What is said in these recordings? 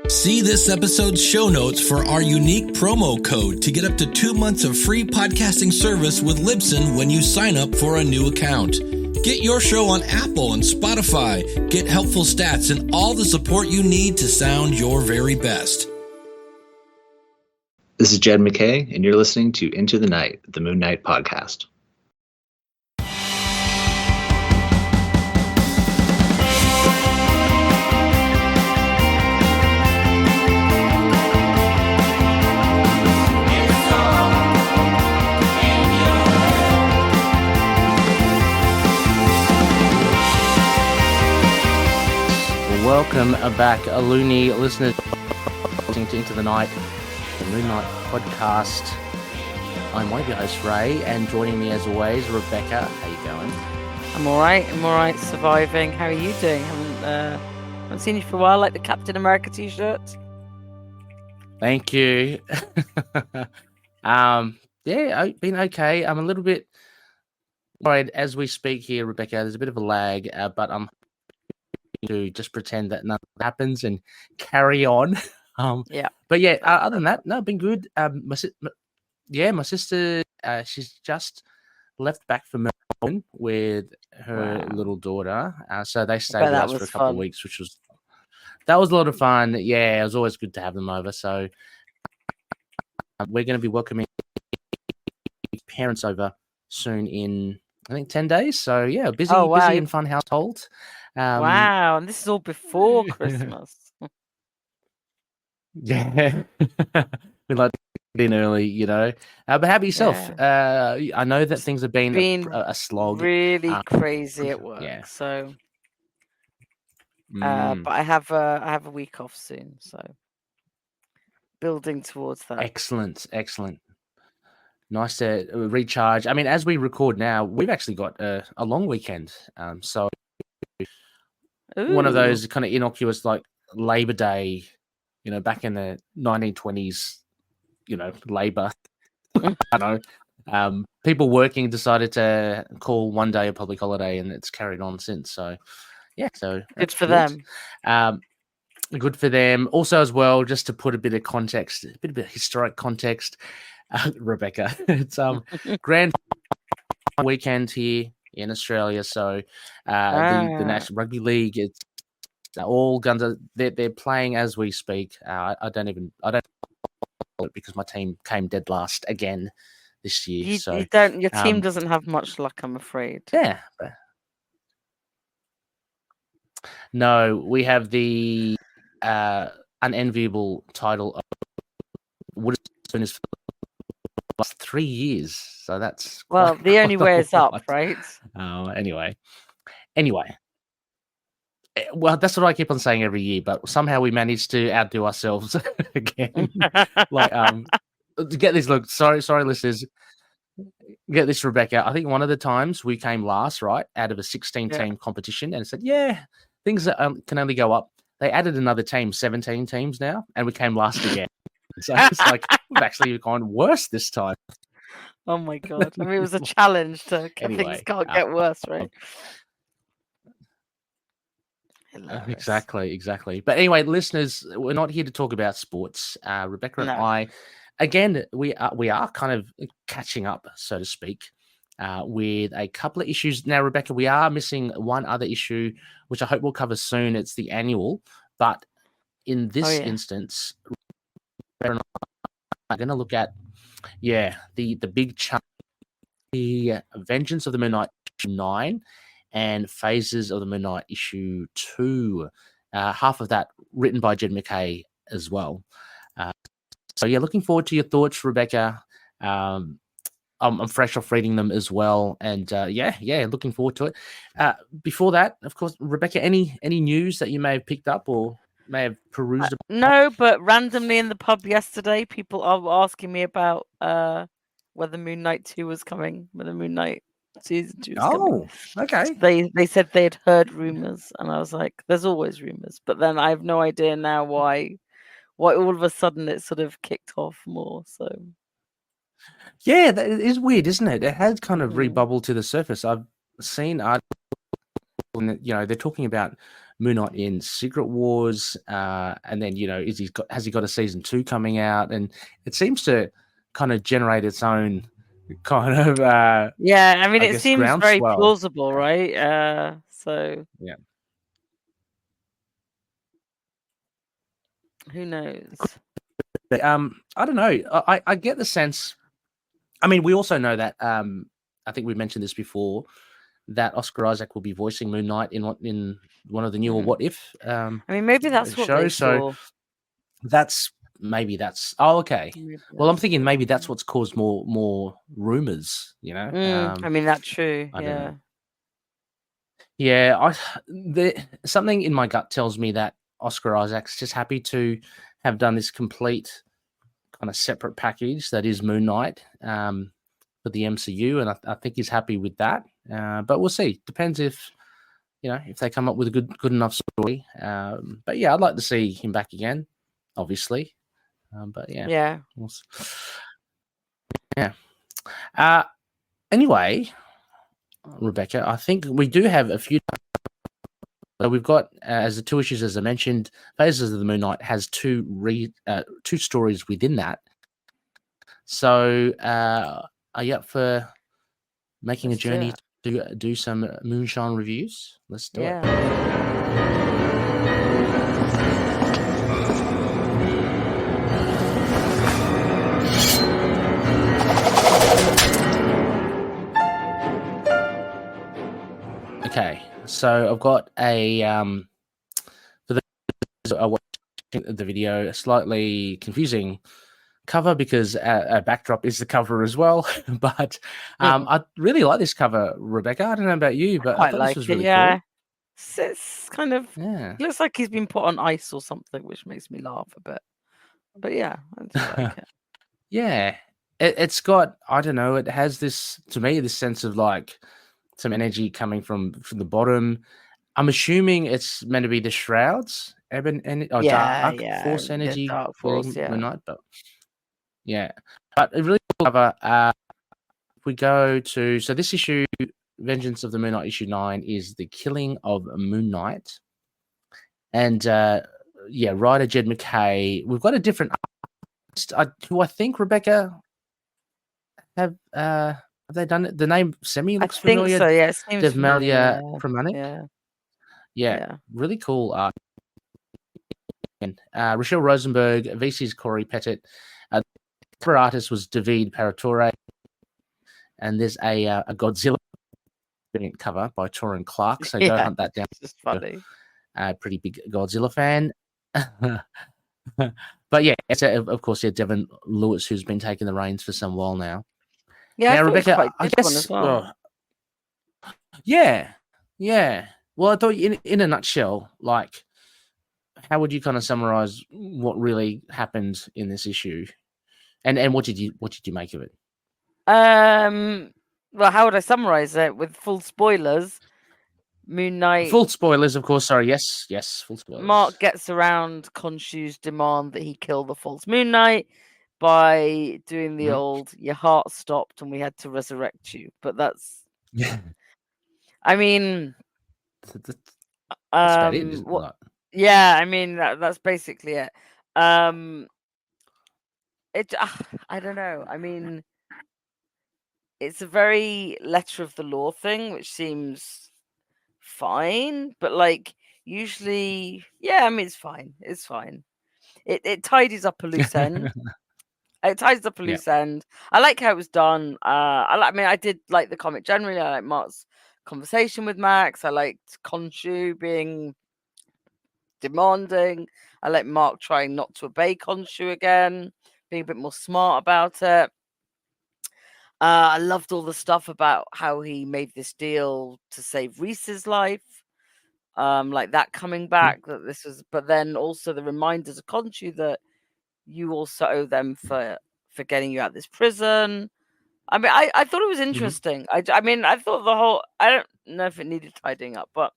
See this episode's show notes for our unique promo code to get up to 2 months of free podcasting service with Libsyn when you sign up for a new account. Get your show on Apple and Spotify, get helpful stats, and all the support you need to sound your very best. This is Jed MacKay, and you're listening to Into the Night, the Moon Knight podcast. Welcome back, Looney listeners, listening to Into the Night, the Moon Knight podcast. I'm one of your hosts, Ray, and joining me as always, Rebecca. How you going? I'm all right, surviving. How are you doing? Haven't seen you for a while, like the Captain America t-shirt. Thank you. Yeah, I've been okay. I'm a little bit worried as we speak here, Rebecca. There's a bit of a lag, but I'm to just pretend that nothing happens and carry on. Yeah. But yeah, other than that, no, been good. My sister, she's just left back from Melbourne with her little daughter. So they stayed with us for a couple of weeks, that was a lot of fun. Yeah, it was always good to have them over. So we're going to be welcoming parents over soon in, I think, 10 days. So yeah, busy and fun household. Wow, and this is all before Christmas. Yeah. We like to get in early, you know. But how about yourself? Yeah. I know that things have been a slog. Really crazy at work. Yeah. So, but I have a week off soon, so building towards that. Excellent. Nice to recharge. I mean, as we record now, we've actually got a long weekend. So one of those kind of innocuous, like Labor Day, you know, back in the 1920s, you know, labor. I know. People working decided to call one day a public holiday, and it's carried on since. So, yeah, so good for them. Good for them. Also, as well, just to put a bit of context, a bit of historic context, Rebecca, it's grand weekend here in Australia. So the National Rugby League, it's all guns. They're playing as we speak. I don't because my team came dead last again this year. Your team doesn't have much luck, I'm afraid. Yeah. No, we have the unenviable title of Woodstones for the last 3 years. So that's the only way is up, right? Anyway. Well, that's what I keep on saying every year, but somehow we managed to outdo ourselves again. To get this, look, sorry, listeners. Get this, Rebecca. I think one of the times we came last, right, out of a 16-team competition, and said, things can only go up. They added another team, 17 teams now, and we came last again. So it's like we've actually gone worse this time. Oh my god! I mean, it was a challenge to things can't get worse, right? Exactly. But anyway, listeners, we're not here to talk about sports. Rebecca and I, again, we are kind of catching up, so to speak, with a couple of issues. Now, Rebecca, we are missing one other issue, which I hope we'll cover soon. It's the annual. But in this instance, we're going to look at, the big chunk, the Vengeance of the Moon Knight 9 and Phases of the Moon Knight issue 2. Half of that written by Jed MacKay as well. So looking forward to your thoughts, Rebecca. I'm fresh off reading them as well, and looking forward to it. Before that, of course, Rebecca, any news that you may have picked up or may have perused? No, but randomly in the pub yesterday, people are asking me about whether Moon Knight 2 was coming, whether Moon Knight season 2 is coming. Okay. They said they had heard rumors, and I was like, "There's always rumors," but then I have no idea now why all of a sudden it sort of kicked off more. So yeah, that is weird, isn't it? It has kind of rebubbled to the surface. I've seen articles, they're talking about Moon Knight in Secret Wars, and then has he got a season 2 coming out? And it seems to kind of generate its own kind of I mean, it seems very groundswell. plausible, right? So yeah, who knows? I don't know. I get the sense. I mean, we also know that I think we mentioned this before, that Oscar Isaac will be voicing Moon Knight in one of the newer What If. I mean, maybe that's what they saw. So that's oh, okay. Well, I'm thinking maybe that's what's caused more rumors. I mean, that's true. I don't know. Yeah, something in my gut tells me that Oscar Isaac's just happy to have done this complete kind of separate package that is Moon Knight for the MCU, and I think he's happy with that. But we'll see. Depends if they come up with a good enough story. But yeah, I'd like to see him back again, obviously. But yeah. Anyway, Rebecca, I think we do have a few. So we've got as the 2 issues, as I mentioned, Phases of the Moon Knight has two stories within that. So are you up for making a journey to do some Moonshine reviews? Let's do it. Okay, so I've got a for those who are watching the video, a slightly confusing cover because a backdrop is the cover as well. But I really like this cover, Rebecca. I don't know about you, but I thought this was really cool. It's kind of looks like he's been put on ice or something, which makes me laugh a bit. But yeah, I just like it. Yeah, it's got, I don't know, it has this, to me, this sense of like some energy coming from the bottom. I'm assuming it's meant to be the shrouds, dark force energy, dark force, Night, but but a really cool cover. If we go to, so this issue, Vengeance of the Moon Knight, issue 9, is the killing of Moon Knight, and writer Jed MacKay. We've got a different artist, who I think, Rebecca, have they done it? The name Semi looks familiar. So, yeah, it seems Devmalya, Pramanik. Yeah, really cool art. Rachelle Rosenberg, VC's Cory, Petit. The cover artist was David Paratore, and there's a Godzilla cover by Torin Clark. So go hunt that down. It's just funny. Pretty big Godzilla fan. But yeah, it's of course Devin Lewis, who's been taking the reins for some while now. Yeah, now, Rebecca, I guess. As well. Yeah. Well, I thought in a nutshell, like, how would you kind of summarize what really happened in this issue, and what did you make of it? Well, how would I summarize it with full spoilers? Moon Knight. Full spoilers, of course. Sorry, yes, full spoilers. Mark gets around KHONSHU's demand that he kill the false Moon Knight by doing the old "your heart stopped and we had to resurrect you." But that's, I mean, that's about it, isn't it? Yeah, I mean that's basically it. I don't know. I mean, it's a very letter of the law thing, which seems fine, but like usually, I mean, it's fine. It's fine. It tidies up a loose end. It ties up a loose end. I like how it was done. I mean, I did like the comic generally. I like Mark's conversation with Max. I liked KHONSHU being demanding. I like Mark trying not to obey KHONSHU again, being a bit more smart about it. I loved all the stuff about how he made this deal to save Reese's life. Like that coming back, that this was, but then also the reminders of KHONSHU that you also owe them for getting you out of this prison. I mean, I thought it was interesting. I mean, I thought I don't know if it needed tidying up, but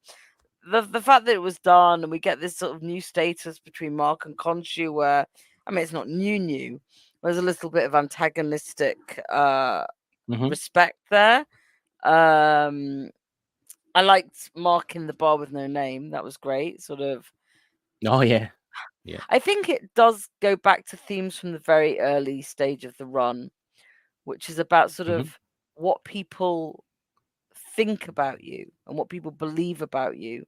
the fact that it was done and we get this sort of new status between Mark and KHONSHU where, I mean, it's not new. There's a little bit of antagonistic respect there. I I liked Mark in the bar with no name. That was great. Sort of. Oh yeah. I think it does go back to themes from the very early stage of the run, which is about sort of what people think about you and what people believe about you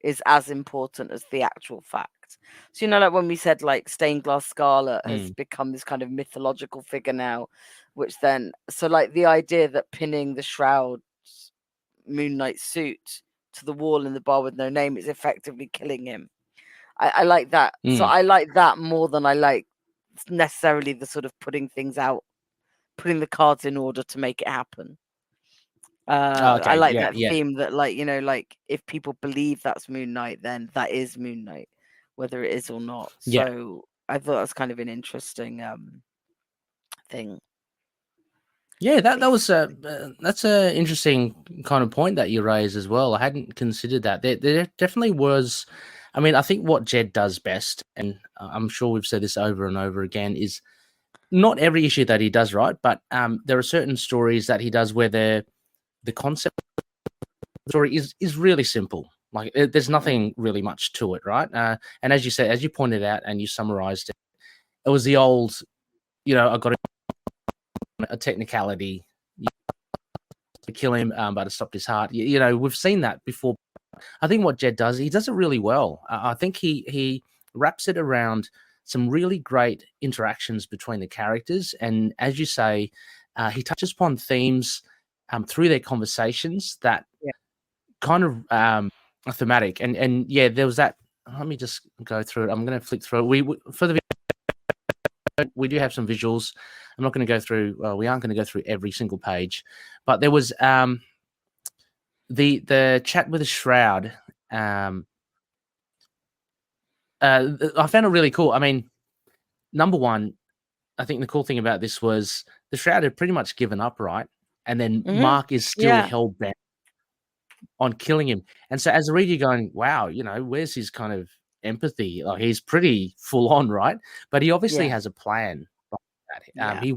is as important as the actual fact. So, like when we said like Stained Glass Scarlet has become this kind of mythological figure now, which then, so like the idea that pinning the Shroud's Moon Knight suit to the wall in the bar with no name is effectively killing him. I like that. So I like that more than I like necessarily the sort of putting things out, putting the cards in order to make it happen. I like that theme that, like, like if people believe that's Moon Knight, then that is Moon Knight, whether it is or not. So I thought that was kind of an interesting thing. Yeah, that was that's a interesting kind of point that you raised as well. I hadn't considered that. There definitely was. I mean, I think what Jed does best, and I'm sure we've said this over and over again, is not every issue that he does right, but there are certain stories that he does where the concept of the story is really simple. Like there's nothing really much to it, right? And as you said, as you pointed out and you summarized it, it was the old, I got a technicality to kill him, but it stopped his heart. We've seen that before. I think what Jed does, he does it really well. I think he wraps it around some really great interactions between the characters. And as you say, he touches upon themes through their conversations that kind of are thematic. And there was that. Let me just go through it. I'm going to flick through it. We do have some visuals. I'm not going to go through. We aren't going to go through every single page, but there was the chat with the Shroud. I found it really cool. I mean, number one, I think the cool thing about this was the Shroud had pretty much given up, right? And then Mark is still hell bent on killing him. And so as a reader, you're going, wow, where's his kind of empathy? Like he's pretty full on, right? But he obviously has a plan. He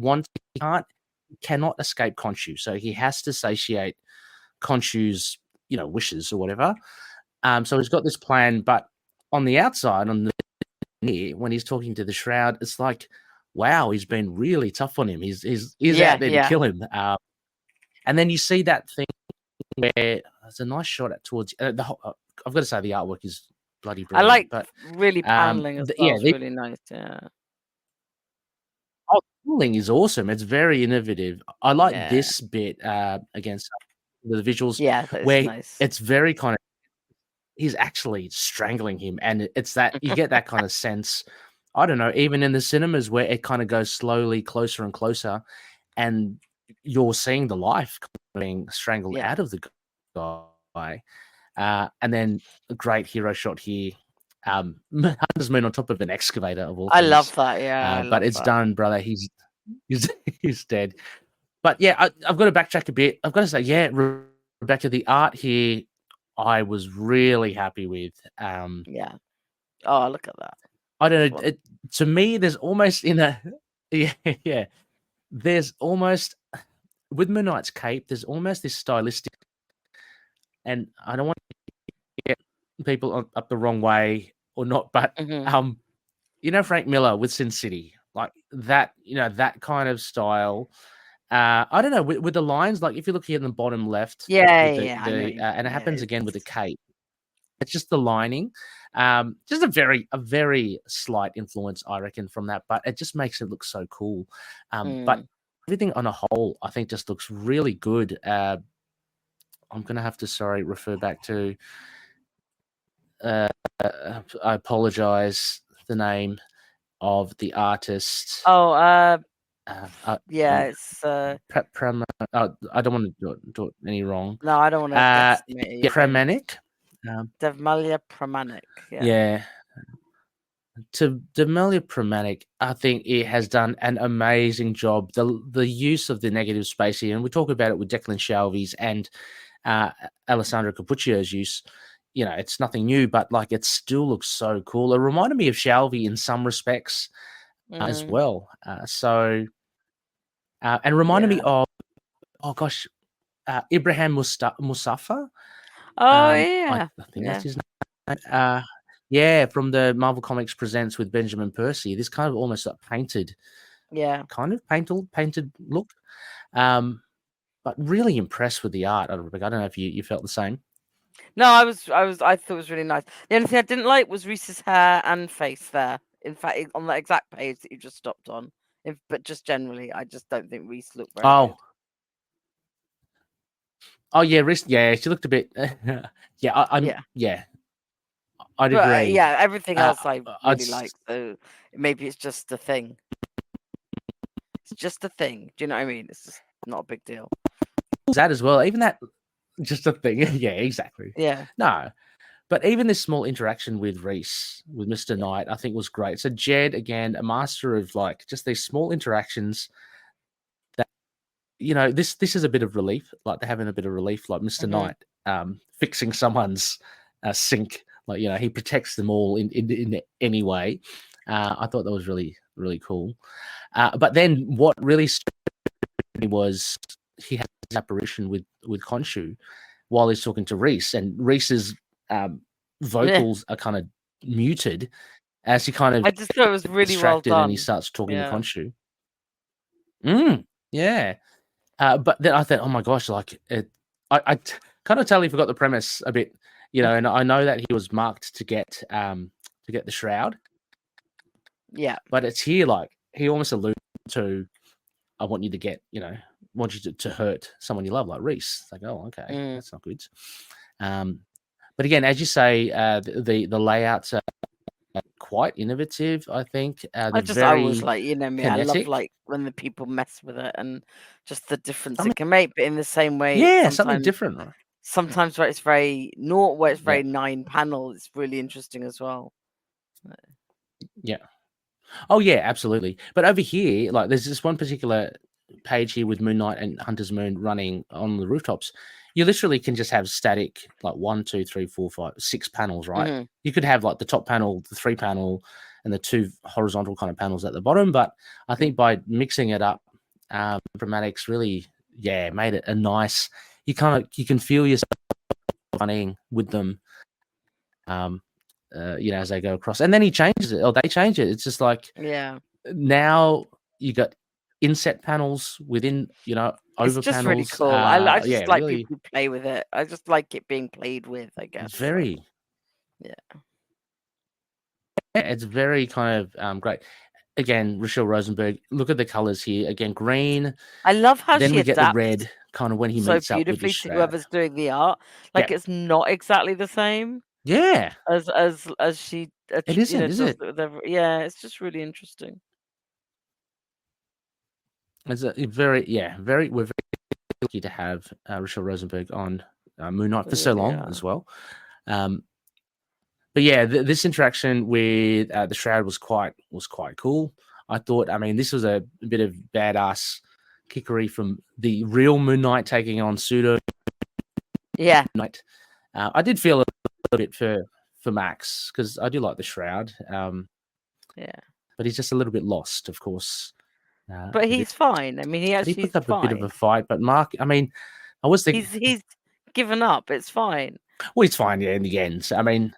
cannot escape KHONSHU, so he has to satiate KHONSHU's wishes or whatever. So he's got this plan, but on the outside, when he's talking to the Shroud, it's like, wow, he's been really tough on him. He's out there to kill him. And then you see that thing where there's a nice shot at towards I've got to say the artwork is bloody brilliant. I like really paneling as well. It's really nice. Yeah. Oh, paneling is awesome. It's very innovative. I like this bit against the visuals. Yeah, that's where nice. It's very kind of he's actually strangling him, and it's that you get that kind of sense. I don't know, even in the cinemas where it kind of goes slowly closer and closer, and you're seeing the life being strangled out of the guy. And then a great hero shot here. Hunter's Moon on top of an excavator of all things. I love that, yeah. But it's done, brother. He's dead. But yeah, I've got to backtrack a bit. I've got to say, Rebecca, the art here, I was really happy with. Yeah. Oh, look at that. I don't know. To me, there's almost there's almost with Moon Knight's cape. There's almost this stylistic, and I don't want to get people up the wrong way or not, but Frank Miller with Sin City, like that, that kind of style. I don't know with the lines. Like if you look here in the bottom left, and it happens again with the cape. It's just the lining, just a very slight influence, I reckon, from that. But it just makes it look so cool. But everything on a whole, I think, just looks really good. I'm gonna have to refer back to. I apologize. The name of the artist. Oh, it's I don't want to do it any wrong. No, I don't want to. Pramanik. Devmalya Pramanik. Yeah. To Devmalya Pramanik, I think it has done an amazing job. The use of the negative space here, and we talk about it with Declan Shalvey's and Alessandro Capuccio's use. It's nothing new, but like it still looks so cool. It reminded me of Shalvey in some respects as well. And reminded me of Ibrahim Mustafa. yeah. I think that's his name. Yeah, from the Marvel Comics Presents with Benjamin Percy. This kind of almost like painted look. But really impressed with the art. I don't know if you felt the same. No, I thought it was really nice. The only thing I didn't like was Reese's hair and face there. In fact, on that exact page that you just stopped on. But just generally, I just don't think Reese looked very good. Oh yeah, Reese. Yeah, she looked a bit. Yeah, I'd agree. Yeah, everything else I really like. So maybe it's just a thing. It's just a thing. Do you know what I mean? It's just not a big deal. That as well. Even that, just a thing. Yeah, exactly. Yeah. No, but even this small interaction with Reese, with Mr. Knight, I think was great. So Jed, again, a master of like just these small interactions. That this is a bit of relief. Like they're having a bit of relief. Like Mr. Knight, fixing someone's sink. Like he protects them all in any way. I thought that was really, really cool. But then what really struck me was he had his apparition with KHONSHU while he's talking to Reese, and Reese's vocals are kind of muted as he kind of I just thought it was really well done. And he starts talking to KHONSHU. Yeah. But then I thought, oh my gosh, like I kind of totally forgot the premise a bit, and I know that he was marked to get the shroud. Yeah. But it's here, like he almost alluded to, I want you to get, want you to hurt someone you love, like Reese. It's like, oh, okay, that's not good. But again, as you say, the layouts are quite innovative, I think. I was like, me, kinetic. I love like when the people mess with it and just the difference it can make, but in the same way, something different. Sometimes where it's very where it's very 9 panel, it's really interesting as well. Yeah. Oh yeah, absolutely. But over here, like there's this one particular page here with Moon Knight and Hunter's Moon running on the rooftops. You literally can just have static like 1, 2, 3, 4, 5, 6 panels, right? You could have like the top panel, the 3 panel, and the 2 horizontal kind of panels at the bottom. But I think by mixing it up, Pramanik's really made it a nice. You can feel yourself running with them. As they go across, and then he changes it, or they change it. It's just like now you got inset panels within, over it's just panels. Really cool. I just like really, people who play with it. I just like it being played with, I guess. Very, it's very kind of great. Again, Rachelle Rosenberg. Look at the colors here. Again, green. I love how then she we get the red kind of when he meets up with the beautifully to whoever's doing the art. Like it's not exactly the same. Yeah, as she, it isn't, is it? It's just really interesting. It's very. We're very lucky to have Rachelle Rosenberg on Moon Knight for so long as well. But this interaction with the Shroud was quite cool. I thought. I mean, this was a bit of badass kickery from the real Moon Knight taking on pseudo. Knight. I did feel a bit for Max because I do like the Shroud. But he's just a little bit lost, of course. But he's fine. I mean, he put up a bit of a fight. But Mark, I mean, I was thinking he's given up. It's fine. Well, he's fine. Yeah, in the end. I mean,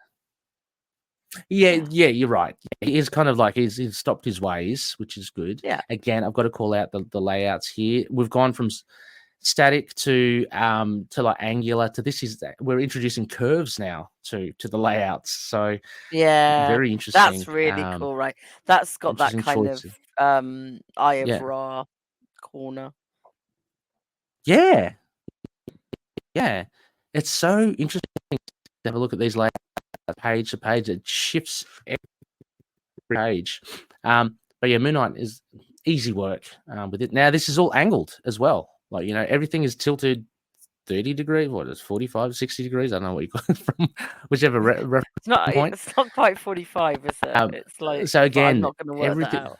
you're right. He's kind of like he's stopped his ways, which is good. Yeah. Again, I've got to call out the layouts here. We've gone from static to like angular to we're introducing curves now to the layouts. So very interesting. That's really cool, right? That's got that kind of Eye of Ra corner. Yeah, it's so interesting to have a look at these layouts page to page. It shifts every page. But Moon Knight is easy work with it. Now this is all angled as well. Like, everything is tilted 30 degrees. What is 45, 60 degrees? I don't know what you call it from whichever reference point. It's not quite 45, is it? It's like, so again, I'm not going to work everything. that out.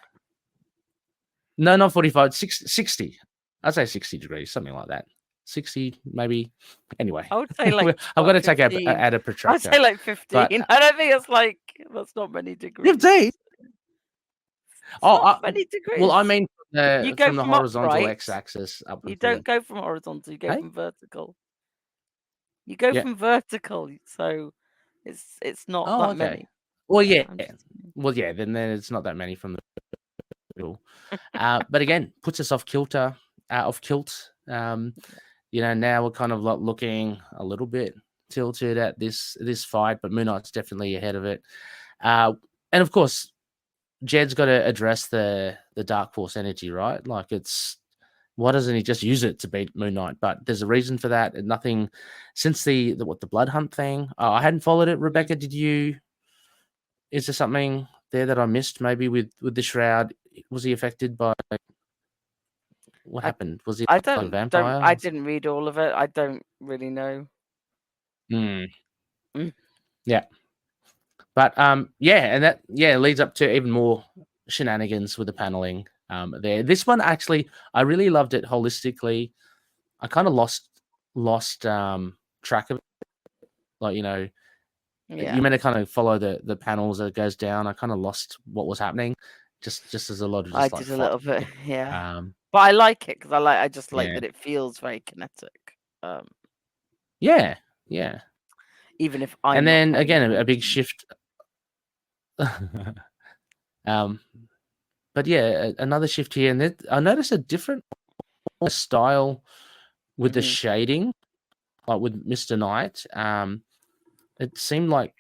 No, not 45, 60. I'd say 60 degrees, something like that. 60, maybe. Anyway, I would say like I've got to take a protractor. I'd say like 15. But, I don't think it's like that's not many degrees. 15. Many degrees. Well, I mean, you go from the horizontal x-axis up. You don't go from horizontal. You go from vertical. You go from vertical, so it's not that many. Well, yeah. Well, yeah. Then it's not that many from the middle. But again, puts us off kilter, off kilt. You know, now we're kind of like looking a little bit tilted at this fight, but Moon Knight's definitely ahead of it. And of course, Jed's got to address the Dark Force energy, right? Like, why doesn't he just use it to beat Moon Knight? But there's a reason for that. And nothing since the Blood Hunt thing. I hadn't followed it. Rebecca, did you? Is there something there that I missed? Maybe with the Shroud, was he affected by? What happened? Was he a vampire? I didn't read all of it. I don't really know. Yeah. But yeah, and that leads up to even more shenanigans with the paneling there. This one actually, I really loved it holistically. I kind of lost track of it. Like, you know, you meant to kind of follow the panels as it goes down. I kind of lost what was happening. Just as a lot of I like did a little bit, yeah. But I like it because I just like that it feels very kinetic. Yeah. Even if I'm and then again a big shift. But yeah, another shift here, and I noticed a different style with the shading, like with Mr. Knight. It seemed like,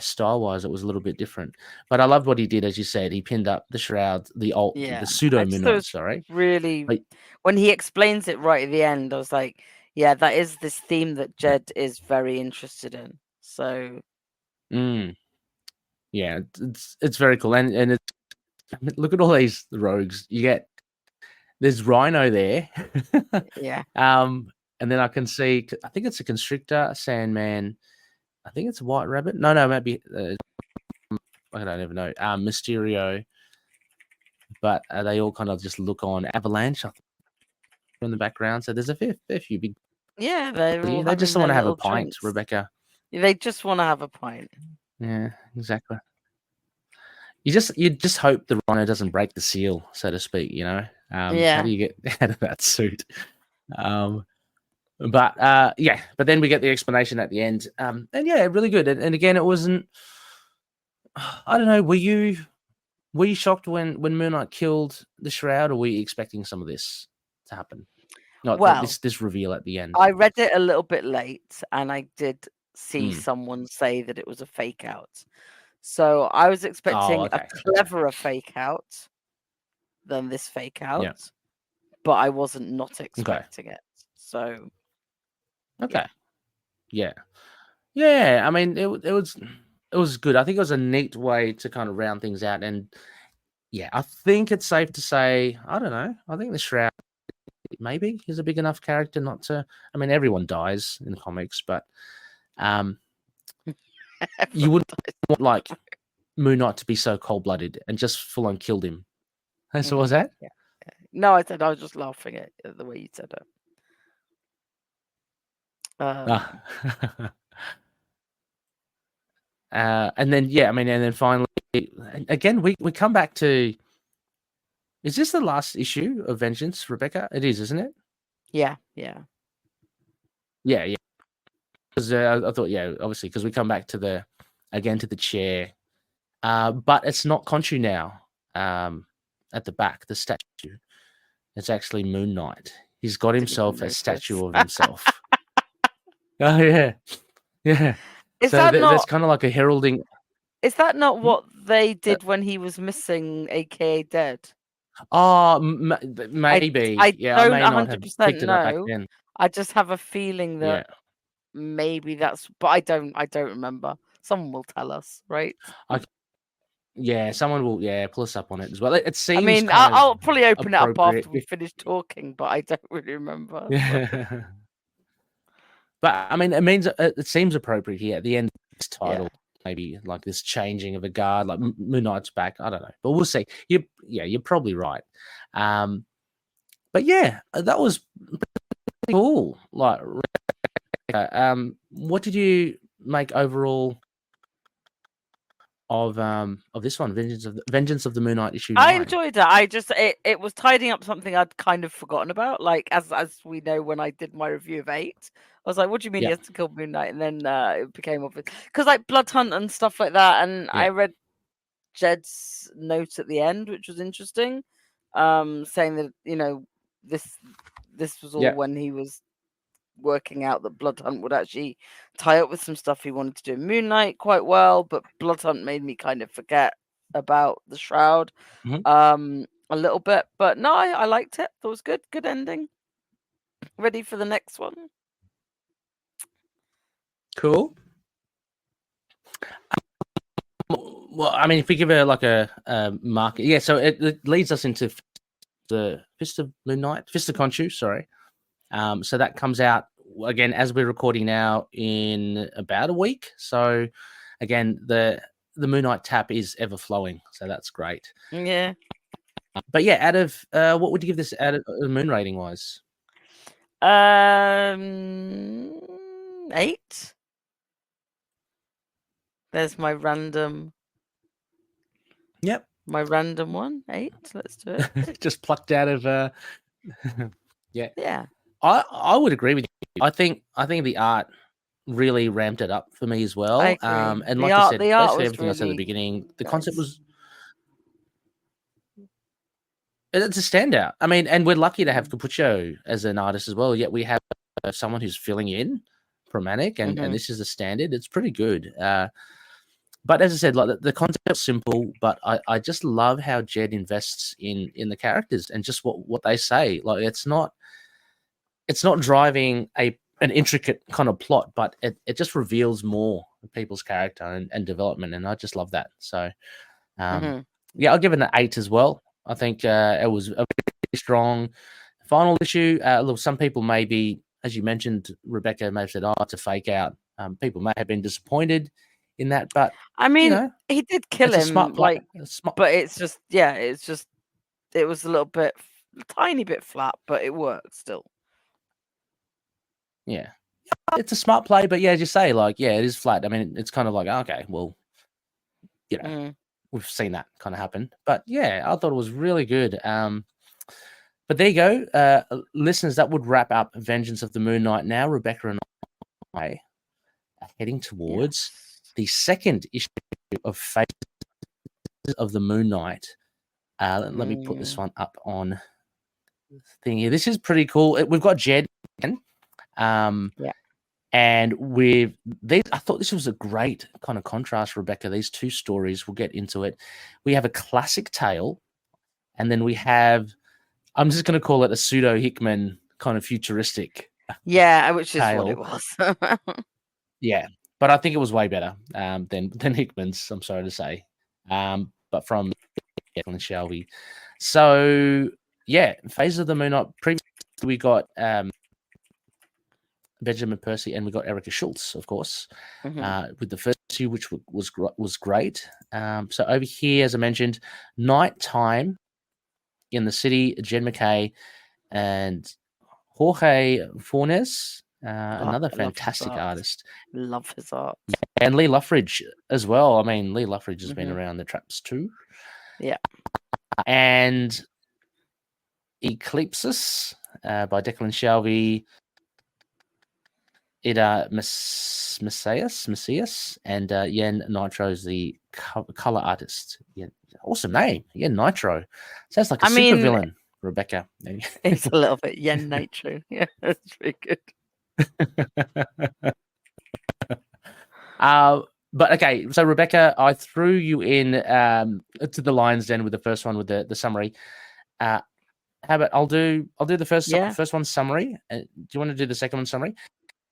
style wise, it was a little bit different. But I loved what he did, as you said. He pinned up the shroud, the pseudo Moon Knight. Sorry, really. When he explains it right at the end, I was like, yeah, that is this theme that Jed is very interested in. So. Yeah, it's very cool, and it's, look at all these rogues. There's Rhino there, yeah. And then I can see, I think it's a Constrictor, Sandman. I think it's a White Rabbit. No, maybe I don't even know. Mysterio, but they all kind of just look on. Avalanche, I think, in the background. So there's a fair few big. Yeah, they just want to have a pint, drinks. Rebecca. They just want to have a pint. Yeah, exactly. You just hope the Rhino doesn't break the seal, so to speak. You know, How do you get out of that suit? But then we get the explanation at the end, and yeah, really good. And again, it wasn't. I don't know. Were you shocked when Moon Knight killed the Shroud, or were you expecting some of this to happen? This reveal at the end. I read it a little bit late, and I did see someone say that it was a fake out. So I was expecting a cleverer fake out than this fake out, but I wasn't not expecting it. So, yeah. I mean, it was good. I think it was a neat way to kind of round things out, and yeah, I think it's safe to say, I don't know. I think the Shroud maybe is a big enough character not to. I mean, everyone dies in the comics, but you wouldn't want like Moon Knight to be so cold-blooded and just full on killed him. So was that? Yeah. No, I was just laughing at the way you said it. And then and then finally, again, we come back to. Is this the last issue of Vengeance, Rebecca? It is, isn't it? Yeah. Because I thought, obviously, because we come back to the chair, but it's not KHONSHU now. At the back, the statue. It's actually Moon Knight. He's got himself a statue of himself. Oh yeah. Is that not? That's kind of like a heralding. Is that not what they did when he was missing, aka dead? Oh, maybe. I don't may not have picked it up back then. I just have a feeling that maybe that's, but I don't remember. Someone will tell us, right? Someone will pull us up on it as well. It seems. I mean, I'll probably open it up after we finish talking, but I don't really remember. Yeah. But I mean, it seems appropriate here at the end of this title. Maybe like this changing of a guard, like Moon Knight's back. I don't know, but we'll see. You're probably right. But yeah, that was pretty cool. Like, what did you make overall of this one, Vengeance of the Moon Knight issue 9. I enjoyed it. It was tidying up something I'd kind of forgotten about. Like as we know, when I did my review of 8, I was like, "What do you mean he has to kill Moon Knight?" And then it became obvious because like Blood Hunt and stuff like that. And I read Jed's note at the end, which was interesting, saying that this was all when he was working out that Blood Hunt would actually tie up with some stuff he wanted to do in Moon Knight quite well, but Blood Hunt made me kind of forget about the Shroud a little bit. But no, I liked it. It was good ending. Ready for the next one. Cool. Well, I mean, if we give her like a market, so it leads us into the Fist of Moon Knight, Fist of KHONSHU, sorry. So that comes out again as we're recording now in about a week. So again, the Moon Knight tap is ever flowing, so that's great. Yeah. But yeah, out of what would you give this out of moon rating wise? 8. There's my random. Yep. My random one, 8. Let's do it. Just plucked out of yeah. Yeah. I would agree with you. I think the art really ramped it up for me as well. I agree. And like I said, the art was everything I said at the really beginning, the nice. concept was it's a standout. I mean, and we're lucky to have Capuccio as an artist as well. Yet we have someone who's filling in Pramanik, and this is the standard. It's pretty good. But as I said, like the concept's simple, but I just love how Jed invests in the characters and just what they say. Like it's not driving an intricate kind of plot, but it just reveals more of people's character and development, and I just love that. So, yeah, I'll give it an 8 as well. I think it was a very strong final issue. Look, some people may be, as you mentioned, Rebecca may have said, "Oh, it's a fake out." People may have been disappointed in that, but I mean, he did kill him, but it's just, it was a little bit, tiny bit flat, but it worked still. Yeah, it's a smart play, but yeah, as you say, like, yeah, it is flat. I mean, it's kind of like, okay, well, we've seen that kind of happen, but yeah, I thought it was really good. But there you go, listeners. That would wrap up Vengeance of the Moon Knight. Now, Rebecca and I are heading towards the second issue of Faces of the Moon Knight. Let me put this one up on the thing here. This is pretty cool. We've got Jed again. And with these, I thought this was a great kind of contrast, Rebecca. These two stories, we'll get into it. We have a classic tale, and then we have, I'm just going to call it a pseudo Hickman kind of futuristic. Yeah, which is tale. what it was. Yeah, but I think it was way better than Hickman's. I'm sorry to say, but from Declan and Shalvey. So yeah, Phases of the Moon Knight. Previously, we got Benjamin Percy, and we got Erica Schultz, of course, with the first two, which was great. So over here, as I mentioned, Nighttime in the City, Jed MacKay and Jorge Fornés, another fantastic artist. Love his art. And Loughridge as well. I mean, Loughridge has been around the traps too. Yeah. And Ekleipsis by Declan Shalvey, Eder Messias, and Yen Nitro's the color artist. Yeah, awesome name. Yen Nitro. Sounds like a supervillain, Rebecca. It's a little bit Yen Nitro. Yeah, that's pretty good. But okay, so Rebecca, I threw you in to the Lion's Den with the first one with the summary. How about I'll do the first one summary. Do you want to do the second one summary?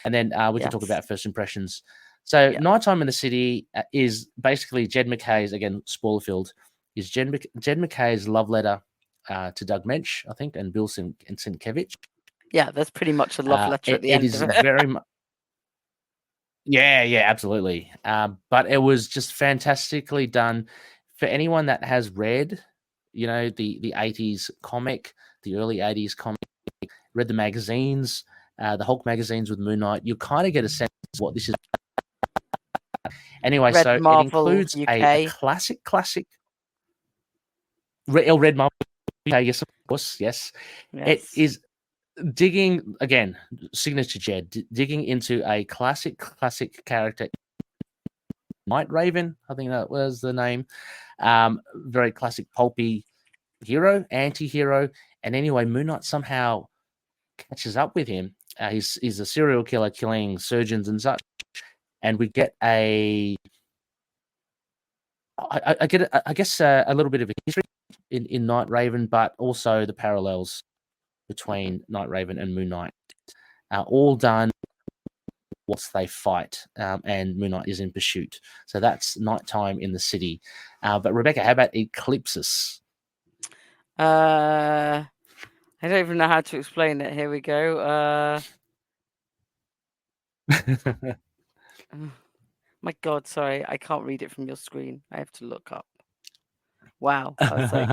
And then we can talk about first impressions. So Nighttime in the City is basically Jed MacKay's, again, spoiler-filled, is Jed MacKay's love letter to Doug Mensch, I think, and Bill Sienkiewicz. Yeah, that's pretty much a love letter at the end of it. Very much. Yeah, absolutely. But it was just fantastically done. For anyone that has read, the 80s comic, the early 80s comic, read the magazines, the Hulk magazines with Moon Knight, you kind of get a sense of what this is. Anyway, Red so it Marvel includes a UK. classic Red Marvel UK, yes, of course, yes. It Yes. is digging, again, signature Jed, digging into a classic character, Night Raven, I think that was the name. Very classic pulpy hero, anti-hero. And anyway, Moon Knight somehow catches up with him. He's a serial killer killing surgeons and such. And we get I guess a little bit of a history in Night Raven, but also the parallels between Night Raven and Moon Knight. All done once they fight, and Moon Knight is in pursuit. So that's nighttime in the city. But Rebecca, how about Ekleipsis? I don't even know how to explain it. Here we go. My God, sorry, I can't read it from your screen. I have to look up. Wow, I was like,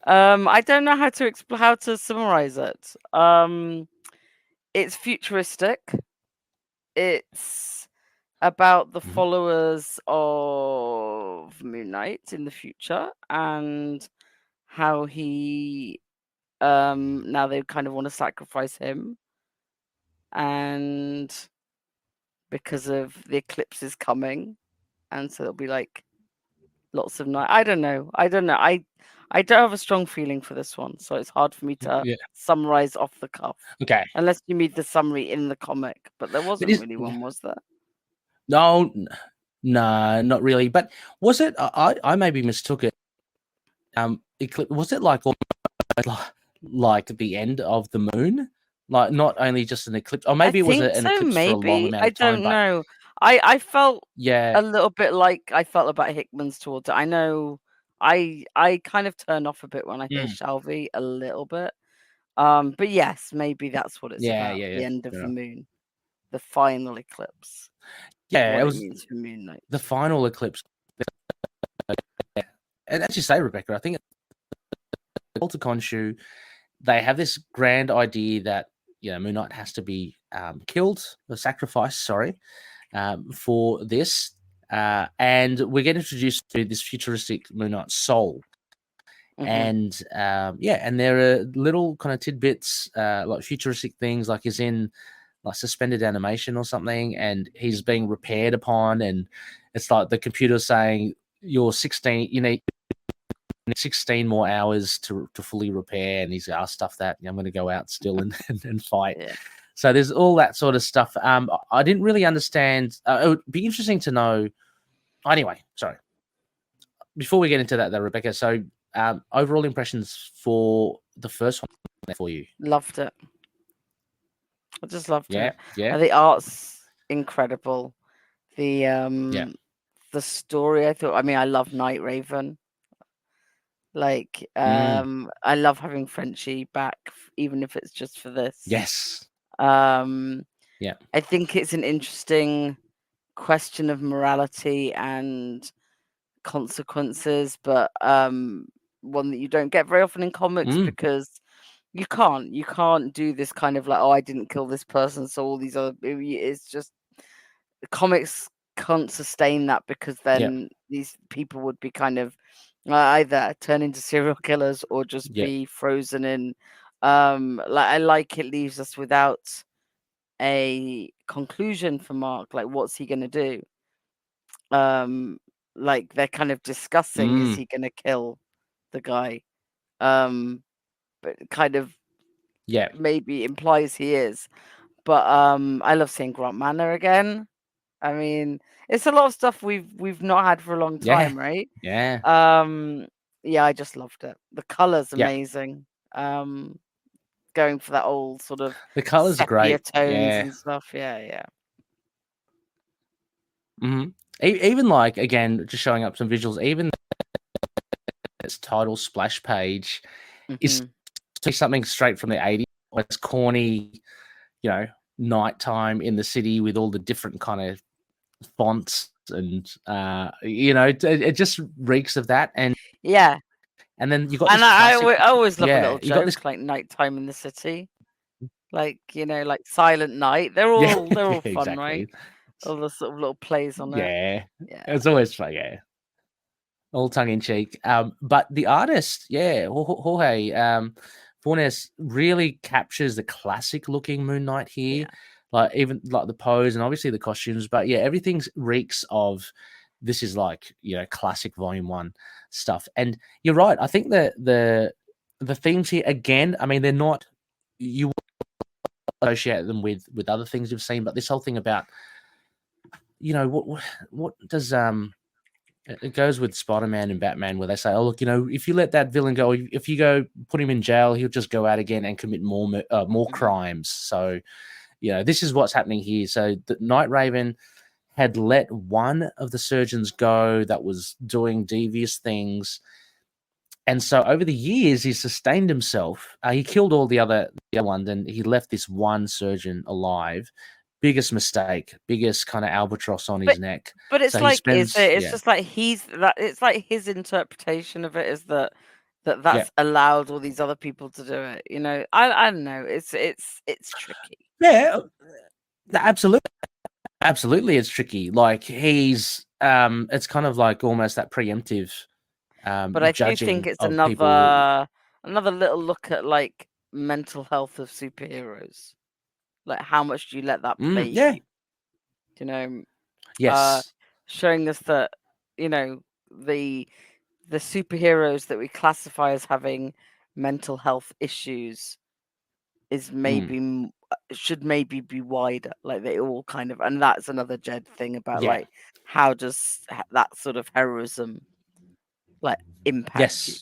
I don't know how to summarize it. It's futuristic. It's about the followers of Moon Knight in the future and how he now they kind of want to sacrifice him, and because of the eclipse is coming, and so there'll be like lots of night. I don't know. I don't have a strong feeling for this one, so it's hard for me to summarize off the cuff. Okay. Unless you read the summary in the comic, but there wasn't really one, was there? No, not really. But was it? I maybe mistook it. Was it like the end of the moon? Like not only just an eclipse, or maybe it was an eclipse for a long amount of time. I don't know. I felt a little bit like I felt about Hickman's towards it. I know I kind of turn off a bit when I hear Shalvey a little bit. But yes, maybe that's what it's about. The end of the moon, the final eclipse. Yeah, what it was means for Moon Knight. The final eclipse. And as you say, Rebecca, I think to KHONSHU, they have this grand idea that Moon Knight has to be killed or sacrificed. For this, and we get introduced to this futuristic Moon Knight soul. And and there are little kind of tidbits, like futuristic things, like he's in like suspended animation or something, and he's being repaired upon, and it's like the computer saying you're 16, you need 16 more hours to fully repair, and he's asked stuff that I'm going to go out still and fight. So there's all that sort of stuff. I didn't really understand. It would be interesting to know. Anyway, sorry. Before we get into that, though, Rebecca. So overall impressions for the first one for you? Loved it. I just loved it. Yeah. The art's incredible. The story, I love Night Raven. Like, I love having Frenchie back, even if it's just for this. Yes. I think it's an interesting question of morality and consequences, but one that you don't get very often in comics, because you can't do this kind of like, oh, I didn't kill this person, so all these other, it's just comics can't sustain that, because then these people would be kind of either turn into serial killers or just be frozen in it leaves us without a conclusion for Mark. Like, what's he gonna do? Like, they're kind of discussing, is he gonna kill the guy? But kind of maybe implies he is. But I love seeing Grant Manor again. I mean, it's a lot of stuff we've not had for a long time, right? I just loved it. The color's amazing. Going for that old sort of the colors are great tones and stuff. Even like, again, just showing up some visuals, even its title splash page is something straight from the 80s. It's corny, nighttime in the city with all the different kind of fonts, and it just reeks of that. And and then you got, and I always love a little joke, like nighttime in the city. like like Silent Night. They're all fun, exactly. right? All the sort of little plays on it. Yeah, it's always fun. Yeah, all tongue in cheek. But the artist, Jorge, Fornés really captures the classic looking Moon Knight here. Like even like the pose and obviously the costumes, but everything reeks of this is like classic Volume 1 stuff. And you're right. I think the themes here again. I mean, they're not you associate them with other things you've seen, but this whole thing about what does it goes with Spider-Man and Batman where they say, oh look, if you let that villain go, if you go put him in jail, he'll just go out again and commit more crimes. So this is what's happening here. So the Night Raven had let one of the surgeons go that was doing devious things. And so over the years, he sustained himself. He killed all the other ones, and he left this one surgeon alive. Biggest mistake, biggest kind of albatross on his neck. But it's just like it's like his interpretation of it is that's allowed all these other people to do it. I don't know. It's tricky. Yeah, absolutely, it's tricky. Like he's it's kind of like almost that preemptive. But I do think it's another little look at like mental health of superheroes. Like how much do you let that plague you? Yes. Showing us that the superheroes that we classify as having mental health issues is should maybe be wider. Like they all kind of, and that's another Jed thing about like how does that sort of heroism like impact you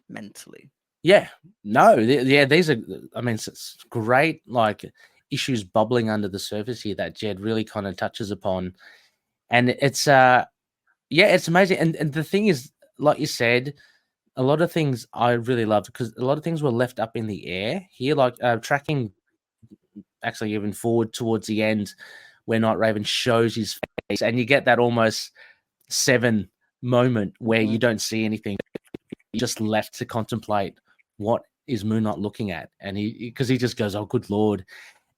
mentally? These are, I mean, it's great like issues bubbling under the surface here that Jed really kind of touches upon, and it's it's amazing. And the thing is, like you said, a lot of things I really loved because a lot of things were left up in the air here, like tracking actually even forward towards the end where Night Raven shows his face, and you get that almost Seven moment where you don't see anything, you're just left to contemplate what is Moon Knight looking at, and because he just goes, oh good lord.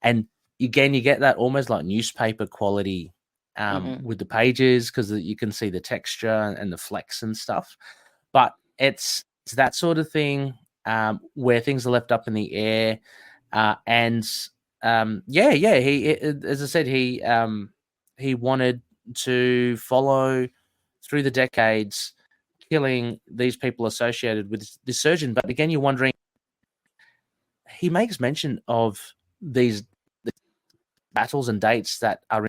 And again, you get that almost like newspaper quality with the pages because you can see the texture and the flex and stuff. But it's that sort of thing where things are left up in the air. He, as I said, he wanted to follow through the decades, killing these people associated with this surgeon. But again, you're wondering, he makes mention of these battles and dates that are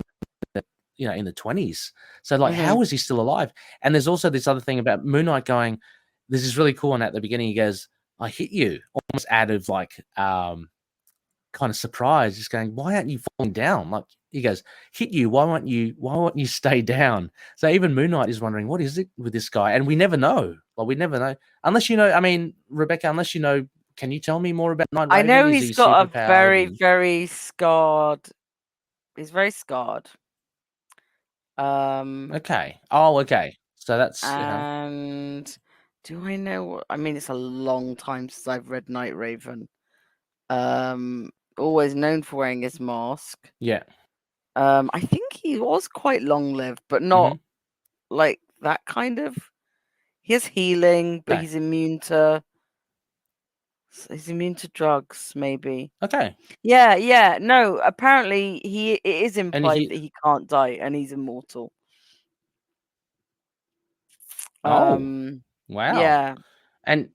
in the 20s. So like, how is he still alive? And there's also this other thing about Moon Knight going, this is really cool. And at the beginning, he goes, I hit you, almost out of like kind of surprise, just going, why aren't you falling down? Like he goes, hit you, why won't you stay down? So even Moon Knight is wondering, what is it with this guy? And we never know. Well, we never know. Unless I mean, Rebecca, unless can you tell me more about Night Raven? I know he's got a very, very scarred. He's very scarred. Okay. Oh, okay. So that's and do I know what I mean? It's a long time since I've read Night Raven. Always known for wearing his mask. Yeah. I think he was quite long lived, but not like that kind of. He has healing, but he's immune to drugs, maybe. Okay. Yeah. No, apparently it is implied that he can't die and he's immortal. Wow. Yeah. And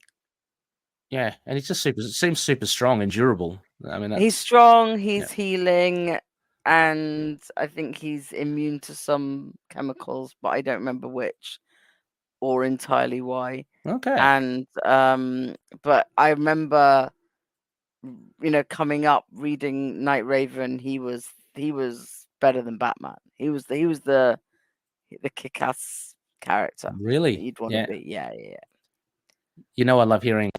he's just seems super strong and durable. I mean, he's strong, he's healing, and I think he's immune to some chemicals, but I don't remember which or entirely why. Okay. And but I remember coming up reading Night Raven, he was better than Batman. He was the kick-ass character. Really? You'd want to be. Yeah. I love hearing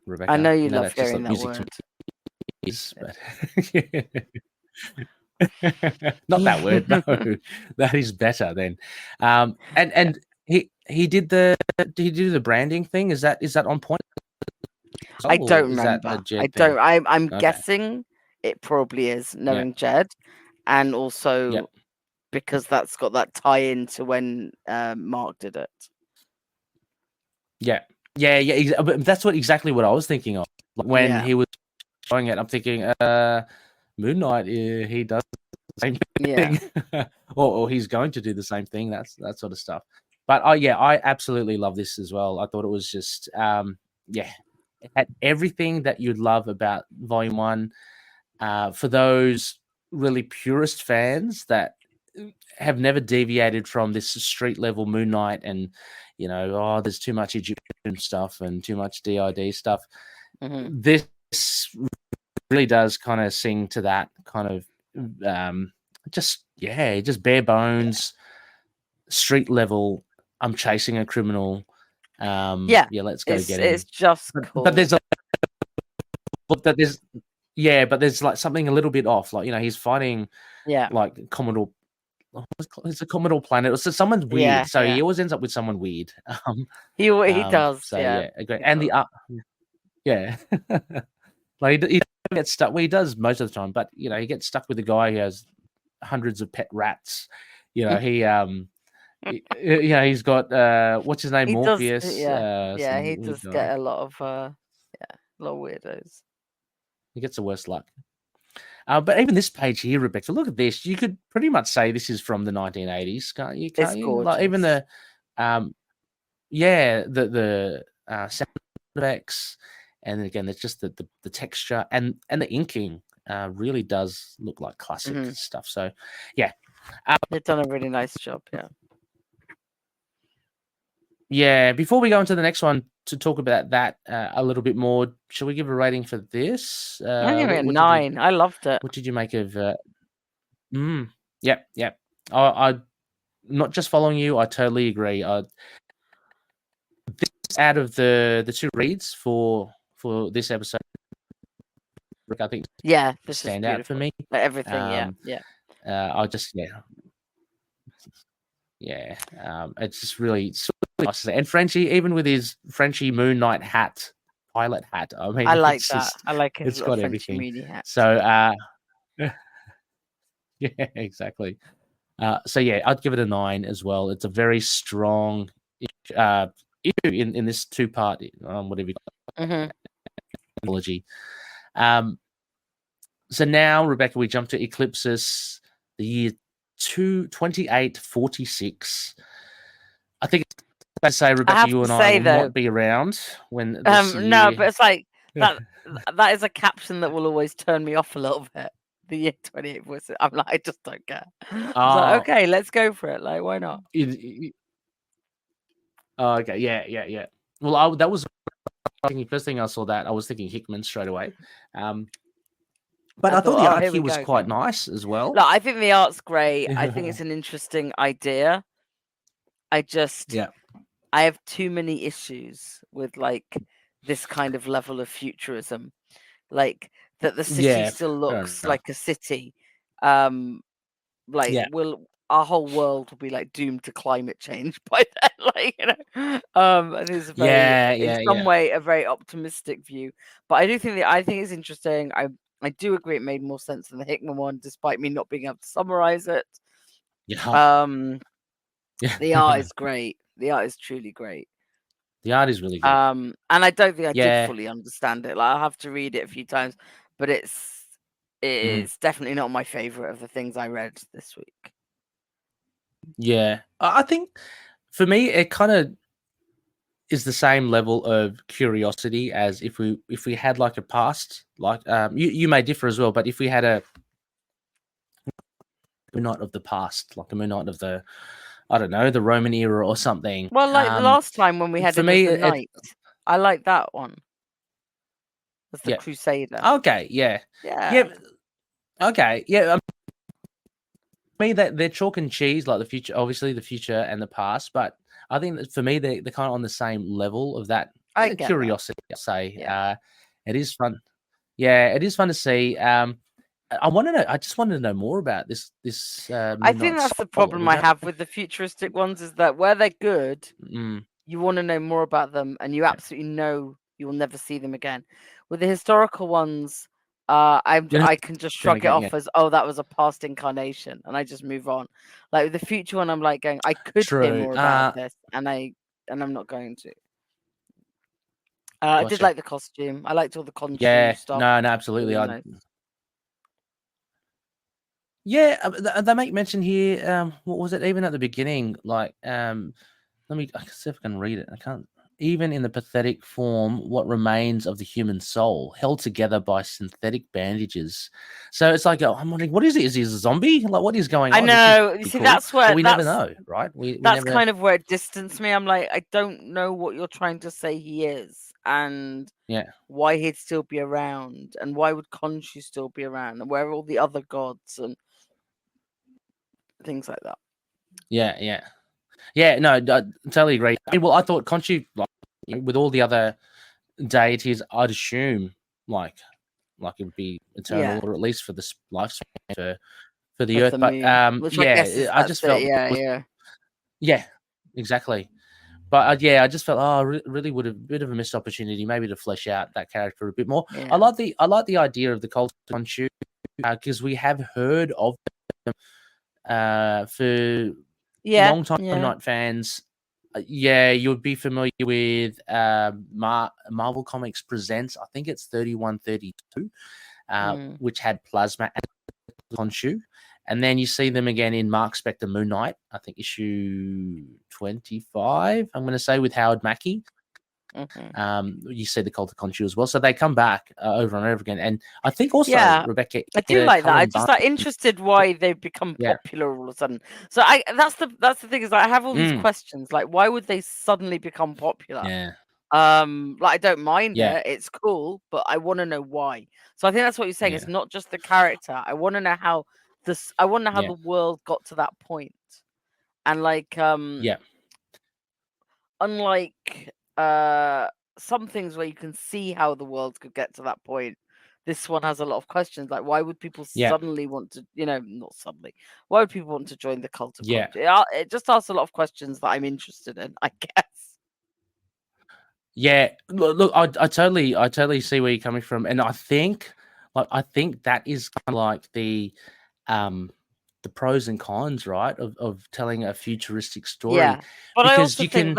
Rebecca. I know you love hearing that word. Not that word, no. That is better then. And he did the branding thing. Is that on point? I don't Is that a remember. Jed I thing? don't. I'm Okay. guessing it probably is, knowing Jed, and also because that's got that tie into when Mark did it. Yeah. But that's exactly what I was thinking of. Like when he was showing it, I'm thinking, Moon Knight, he does the same thing, or he's going to do the same thing. That sort of stuff. But I absolutely love this as well. I thought it was just, it had everything that you'd love about Volume 1. For those really purist fans that have never deviated from this street level Moon Knight and, there's too much Egyptian stuff and too much DID stuff. Mm-hmm. This really does kind of sing to that kind of just bare bones, street level. I'm chasing a criminal. Let's go get him. It's just cool. But there's like something a little bit off. Like, he's fighting like Commodore. It's a Commodore planet. So someone's weird. He always ends up with someone weird. He does. So great. And the like he gets stuck. Well, he does most of the time, but he gets stuck with a guy who has hundreds of pet rats. He's got what's his name, Morpheus. He does get a lot of weirdos. He gets the worst luck. But even this page here, Rebecca, look at this. You could pretty much say this is from the 1980s, can't you? It's gorgeous. Like even the sound effects, and again, it's just the texture and the inking really does look like classic stuff. So, they've done a really nice job. Yeah. Before we go into the next one to talk about that a little bit more, shall we give a rating for this? I give it a 9. I loved it. What did you make of? Yep. I'm not just following you. I totally agree. This out of the two reads for this episode, I think this stand out for me. Everything, I just it's just really nice to say. And Frenchie, even with his Frenchie Moon Knight hat, pilot hat. I mean, I like that. I like his it's got Frenchie everything. Mooney hat. So exactly. I'd give it a 9 as well. It's a very strong issue in this 2-part whatever you call anthology. So now, Rebecca, we jump to Ekleipsis, the year 2846. I think it's fair to say, Rebecca, you and I will not be around when this year... No, but it's like that is a caption that will always turn me off a little bit. The year 2846. I'm like, I just don't care. Like, okay, let's go for it. Like, why not? Okay, yeah. Well, that was the first thing I saw that. I was thinking Hickman straight away. But I thought the art here was quite nice as well. Look, I think the art's great. I think it's an interesting idea. I have too many issues with like this kind of level of futurism, like that the city still looks like a city. Our whole world will be like doomed to climate change by then. Like, and it's in some way a very optimistic view. But I do think I think it's interesting. I do agree it made more sense than the Hickman one, despite me not being able to summarize it. The art is great. The art is truly great. The art is really good. And I don't think I did fully understand it. Like, I'll have to read it a few times, but it's definitely not my favorite of the things I read this week. Yeah, I think for me it kind of is the same level of curiosity as if we had like a past, like you may differ as well, but if we had a Moon Knight of the past, like a Moon Knight of the, I don't know, the Roman era or something. Well, like the last time when we had the Knight, I like that one. That's the Crusader. Okay, yeah. Okay, yeah. Me, that they're chalk and cheese, like the future, obviously the future and the past, but I think that for me they're kind of on the same level of that curiosity. I'll say, it is fun. Yeah, it is fun to see. I want to know. I just wanted to know more about this. I think that's the problem I have with the futuristic ones, is that where they're good, you want to know more about them, and you absolutely know You will never see them again. With the historical ones, I can just shrug it off as, oh, that was a past incarnation, and I just move on. Like with the future one, I'm like going, I could hear more about this, and I'm not going to. I did like the costume. I liked all the KHONSHU stuff. No, absolutely. Really they make mention here. What was it? Even at the beginning, like, let me see if I can read it. I can't. Even in the pathetic form, what remains of the human soul, held together by synthetic bandages. So it's like, I'm wondering, what is it? Is he a zombie? Like, what is going on? I know. You see, that's where we never know, right? That's kind of where it distanced me. I'm like, I don't know what you're trying to say he is, and why he'd still be around, and why would KHONSHU still be around, and where are all the other gods and things like that. Yeah, no, I totally agree. I mean, well, I thought KHONSHU, like, with all the other deities, I'd assume like it would be eternal, or at least for this lifespan for the earth. But I just felt exactly. But I just felt really would have a bit of a missed opportunity, maybe to flesh out that character a bit more. Yeah. I like the idea of the cult of KHONSHU because we have heard of them for long time Night fans. You would be familiar with Marvel Comics Presents. I think it's 3132, which had Plasma and KHONSHU. And then you see them again in Mark Spector Moon Knight, I think issue 25, I'm going to say, with Howard Mackie. You see the Cult of KHONSHU as well. So they come back over and over again. And I think also, Rebecca, I do like that. I'm just interested why they've become popular all of a sudden. So that's the thing, is I have all these questions. Like, why would they suddenly become popular? Like, I don't mind it. It's cool, but I want to know why. So I think that's what you're saying. It's not just the character. I want to know how the world got to that point. And like, unlike some things where you can see how the world could get to that point, this one has a lot of questions. Like, why would people suddenly want to, not suddenly, why would people want to join the cult of KHONSHU? It just asks a lot of questions that I'm interested in, I guess. Look, I totally see where you're coming from, and I think that is kind of like the pros and cons, right, of telling a futuristic story. Yeah, but I also think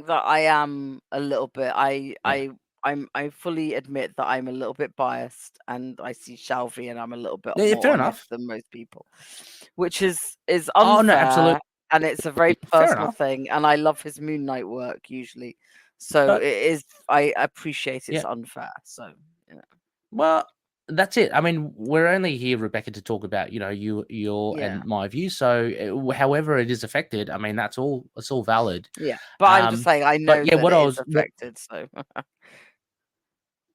that I am a little bit. I fully admit that I'm a little bit biased, and I see Shalvey, and I'm a little bit more honest than most people, which is unfair. Oh, no, absolutely. And it's a very personal thing, and I love his Moon Knight work usually, so it is. I appreciate it's unfair. So well. That's it. I mean, we're only here, Rebecca, to talk about, your and my view. So, however it is affected, I mean, it's all valid. Yeah, but I'm just saying, I know that what it is affected. So,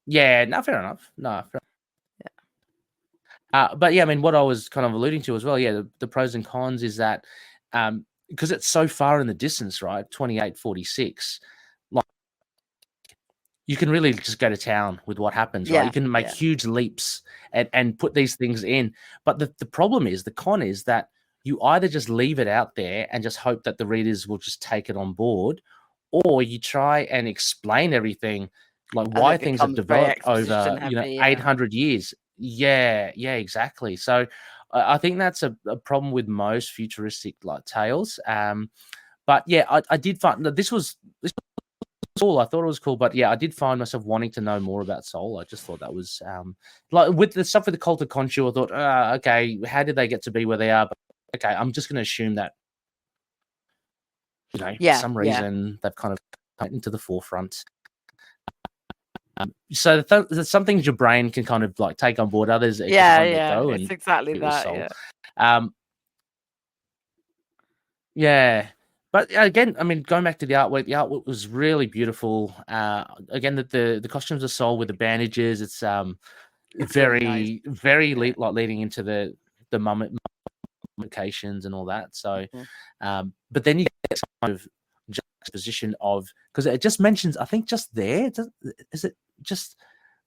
no, fair enough. No, fair enough. But I mean, what I was kind of alluding to as well, the pros and cons is that because it's so far in the distance, right? 2846. You can really just go to town with what happens, right? You can make huge leaps and put these things in. But the problem is, the con is that you either just leave it out there and just hope that the readers will just take it on board, or you try and explain everything, like why things have developed over 800 years. Yeah, exactly. So I think that's a problem with most futuristic like tales. But I did find that this was cool. I thought it was cool, but I did find myself wanting to know more about Soul. I just thought that was like with the stuff with the Cult of KHONSHU. I thought, okay, how did they get to be where they are? But okay, I'm just going to assume that for some reason they've kind of come into the forefront. So there's some things your brain can kind of like take on board. Others, it can go, it's exactly that. But again, I mean, going back to the artwork was really beautiful. Again, the costumes are Soul with the bandages. It's very, really nice. Very like leading into the mummifications and all that. So, but then you get some kind of juxtaposition of, because it just mentions, I think just there, is it just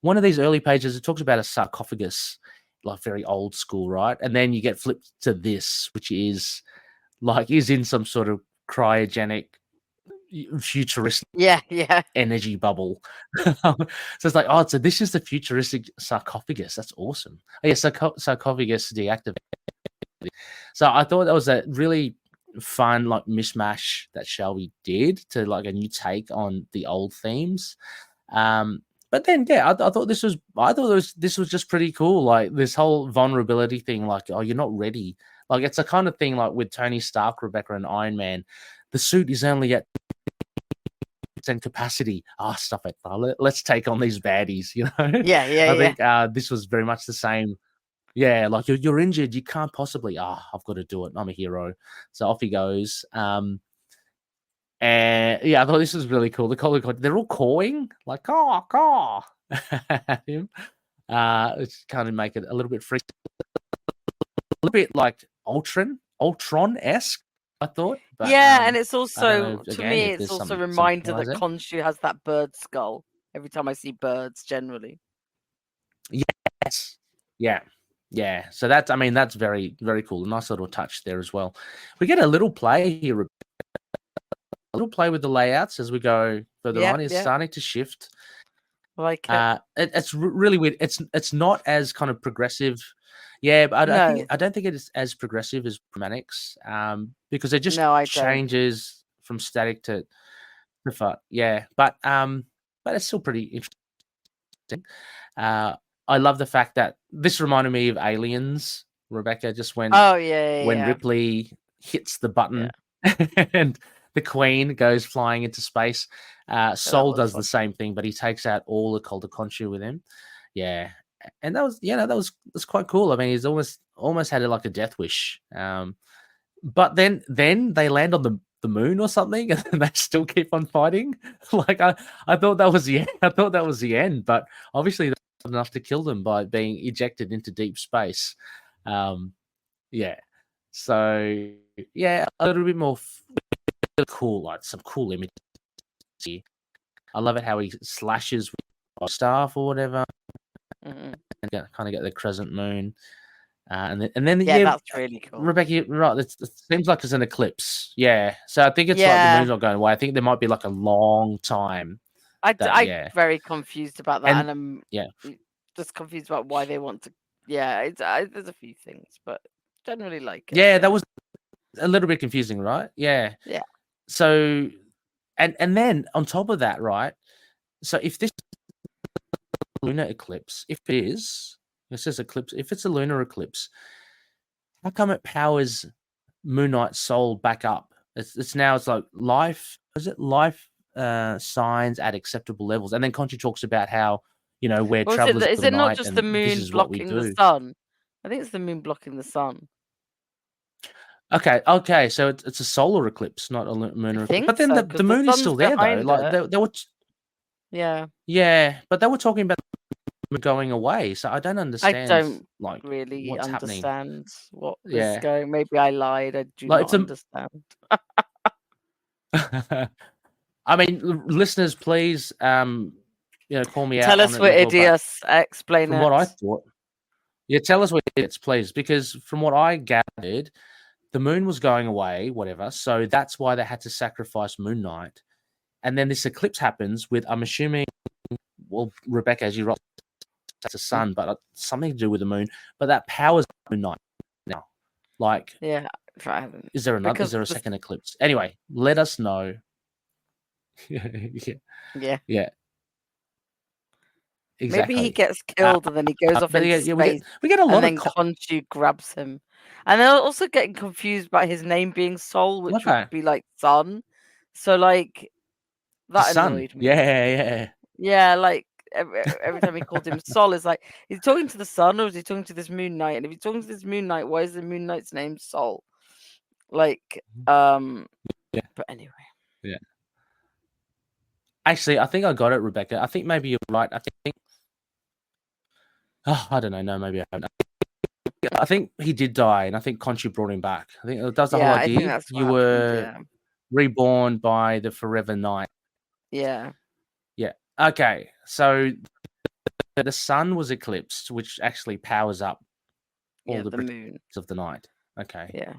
one of these early pages? It talks about a sarcophagus, like very old school, right? And then you get flipped to this, which is in some sort of cryogenic, futuristic Yeah. energy bubble. So it's like, oh, so this is the futuristic sarcophagus. That's awesome. Oh, yeah, sarcophagus deactivated. So I thought that was a really fun like mishmash that Shalvey did to like a new take on the old themes. But then I thought this was just pretty cool. Like this whole vulnerability thing, like, oh, you're not ready. Like it's a kind of thing like with Tony Stark, Rebecca, and Iron Man. The suit is only at 10% capacity. Stop it. Let's take on these baddies, you know? Yeah. I think this was very much the same. Yeah, like you're injured, you can't possibly. I've got to do it. I'm a hero. So off he goes. And yeah, I thought this was really cool. They're all cawing, like caw at him. It's kind of make it a little bit freaky, a little bit like Ultron-esque, I thought. But, and it's also to me, it's also a reminder that KHONSHU has that bird skull every time I see birds generally. Yes. Yeah. So that's very, very cool. A nice little touch there as well. We get a little play here, a little play with the layouts as we go further on. It's starting to shift. Like it's really weird. It's not as kind of progressive. Yeah, but I don't think it is as progressive as Pramanik's, because it just changes from static to far. Yeah, but it's still pretty interesting. I love the fact that this reminded me of Aliens, Rebecca, just when Ripley hits the button and the Queen goes flying into space. Sol does the same thing, but he takes out all the KHONSHU with him. Yeah. And that was quite cool. I mean, he's almost had it like a death wish. But then they land on the moon or something, and they still keep on fighting. Like I thought that was the end. I thought that was the end, but obviously that's not enough to kill them by being ejected into deep space. Yeah. So yeah, a little bit more cool, like some cool images here. I love it how he slashes with staff or whatever, and kind of get the crescent moon. And then that's really cool. Rebecca, you're right. It seems like it's an eclipse. Yeah. So I think it's like the moon's not going away. I think there might be like a long time. I'm very confused about that. And I'm just confused about why they want to. Yeah, there's a few things, but generally like it. Yeah, that was a little bit confusing, right? Yeah. Yeah. So, and then on top of that, right? So if this lunar eclipse, if it is, it says eclipse. If it's a lunar eclipse, how come it powers Moon Knight's soul back up? It's like life. Is it life signs at acceptable levels? And then KHONSHU talks about how we're travelers. Is it not just the moon blocking the sun? I think it's the moon blocking the sun. Okay. So it's a solar eclipse, not a lunar eclipse. But then the moon is still there, though. Like they were. Yeah, but they were talking about going away, so I don't understand. I don't like really what's understand what is going. Maybe I lied. I do not understand. I mean, listeners, please, call me out. Tell us what idiots. Explain from what I thought. Yeah, tell us what idiots, please, because from what I gathered, the moon was going away, whatever. So that's why they had to sacrifice Moon Knight, and then this eclipse happens with, I'm assuming, well, Rebecca, as you wrote, that's a sun, but something to do with the moon. But that powers Moon Knight now. Like, is there another? Is there a second eclipse? Anyway, let us know. Yeah. Exactly. Maybe he gets killed and then he goes off into space. We get a lot, and then KHONSHU grabs him, and they're also getting confused about his name being Sol, which would be like sun. So like that annoyed me. Yeah. Like every time he called him Sol, it's like, is he talking to the sun or is he talking to this Moon Knight? And if he's talking to this Moon Knight, why is the Moon Knight's name Sol? Like, but anyway. Yeah. Actually, I think I got it, Rebecca. I think maybe you're right. I think. I don't know. No, maybe I haven't. I think he did die, and I think KHONSHU brought him back. I think that's the whole idea. I think that's you were reborn by the Forever Night. Yeah. Yeah. Okay. So the sun was eclipsed, which actually powers up all the moon of the night. Okay. Yeah.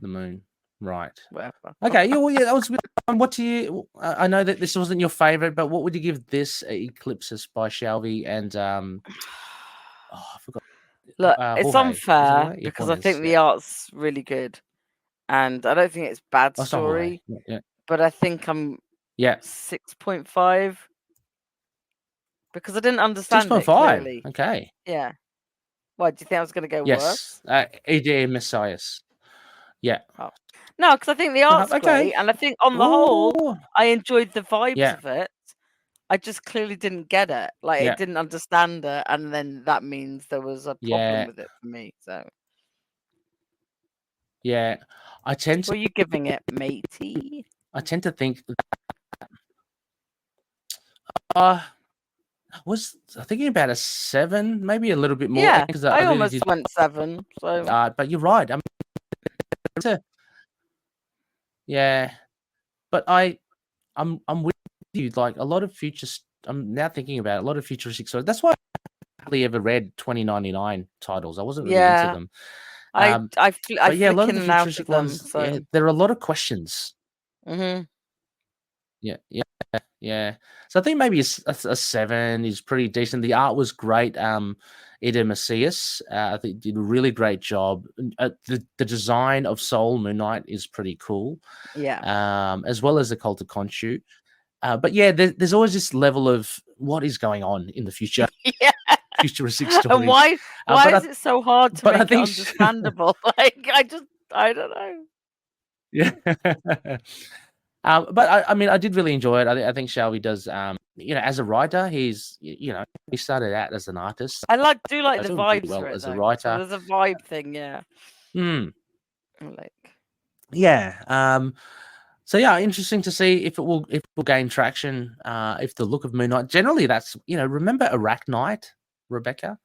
The moon. Right. Whatever. Okay. Yeah. Well, yeah. That was. What do you? I know that this wasn't your favorite, but what would you give this Ekleipsis by Shalvey and I forgot. Look, it's Jorge. Is it unfair Jorge? Yeah, because I Fornés, think the art's really good, and I don't think it's bad Oh, it's not Jorge. story, Yeah. but I think I'm Yeah. 6.5 because I didn't understand it 6.5. clearly. Okay. Yeah. Why do you think I was going to go Yes. worse? Eder Messias. Yeah. Oh. No, because I think the art's great, and I think on the whole, I enjoyed the vibes of it. I just clearly didn't get it. Like, it didn't understand it, and then that means there was a problem with it for me. So, yeah, I tend to. what are you giving it, matey? I tend to think. Was thinking about a 7, maybe a little bit more. Yeah, because I really almost did, went 7. So, but you're right. Yeah, but I'm with you. Like a lot of futures. I'm now thinking about it, a lot of futuristic stories. That's why I hardly ever read 2099 titles. I wasn't really into them. I but yeah, a lot of the flick in and out futuristic of them. ones. So, Yeah, there are a lot of questions. mm-hmm. Yeah. So I think maybe a 7 is pretty decent. The art was great. Eder Messias, I think did a really great job. The design of Soul Moon Knight is pretty cool. Yeah. As well as the Cult of Khonshu. But yeah, there's always this level of what is going on in the future. Yeah. Futuristic stories. And why is it so hard to make it understandable? Like, I don't know. Yeah. But I mean, I did really enjoy it. I think Shalvey does. As a writer, he started out as an artist. I do like the vibes well for it, as a though. writer. So there's a vibe thing, yeah. So yeah, interesting to see if it will gain traction. If the look of Moon Knight, generally, that's remember Arachnite, Rebecca?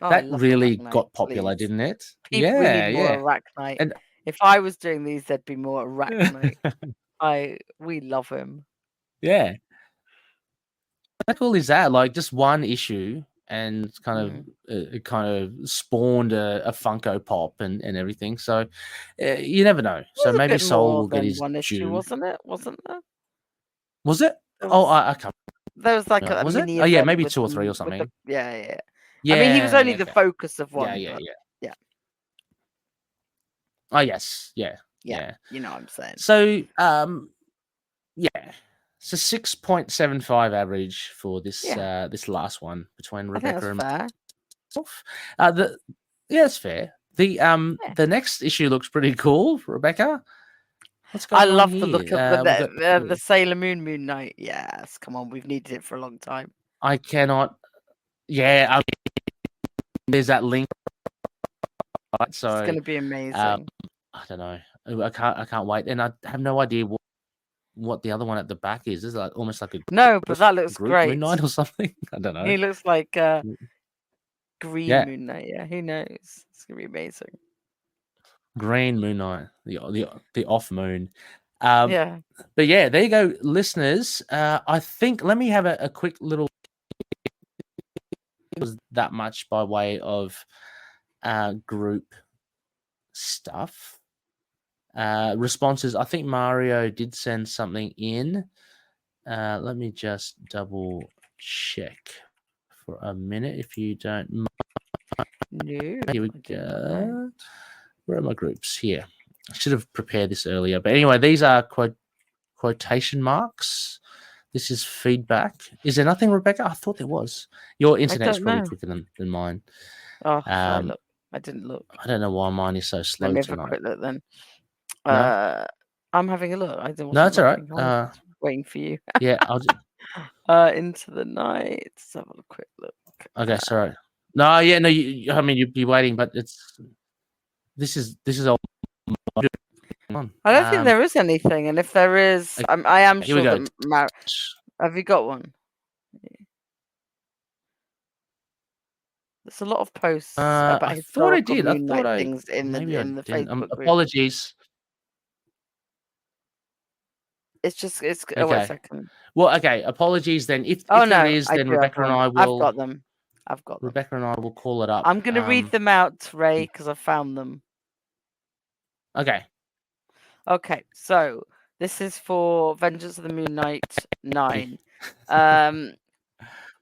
That really got popular, didn't it? We need more Arachnite. And if I was doing these, there'd be more Arachnite. We love him. Yeah. How cool is that? Like just one issue, and it kind of spawned a Funko Pop and everything. So you never know. So maybe Soul will get his one issue, due. wasn't it? Wasn't there? Was it? I can't. There was like a mini. Oh yeah, maybe 2 or 3 or something. Yeah. I mean, he was only the focus of one. Yeah. Oh yes, yeah. You know what I'm saying. So yeah. So 6.75 average for this this last one between Rebecca and myself. It's fair. The next issue looks pretty cool, Rebecca. What's going on? I love the look of the Sailor Moon Knight. Yes, come on, we've needed it for a long time. I cannot. Yeah, there's that link. So it's going to be amazing. I don't know. I can't wait, and I have no idea what the other one at the back is. Is it almost like a but that looks great. Moon Knight or something? I don't know. He looks like green Moon Knight. Yeah, who knows? It's gonna be amazing. Green Moon Knight, the off moon. But yeah, there you go, listeners. I think let me have a quick little. It was that much by way of group stuff. Responses. I think Mario did send something in. Let me just double check for a minute if you don't mind. No, here we go. Where are my groups? Here. I should have prepared this earlier. But anyway, these are quotation marks. This is feedback. Is there nothing, Rebecca? I thought there was. Your internet's probably quicker than mine. Oh, look. I didn't look. I don't know why mine is so slow tonight. Let me have a quick look then. No? I'm having a look. No, it's all right. Waiting for you. Yeah, I'll just... Into the night. Let's have a quick look. Okay, sorry. No, yeah, no. I mean, you'd be waiting, but this is all. I don't think there is anything, and if there is, I am sure that have you got one? There's a lot of posts about I thought I did. I thought things in the Facebook group. Apologies. It's okay. Oh, wait a second. Well, okay. Apologies then. If there is, then Rebecca and I will. I've got them. Rebecca and I will call it up. I'm going to read them out, Ray, because I found them. Okay. Okay, so this is for Vengeance of the Moon Knight 9.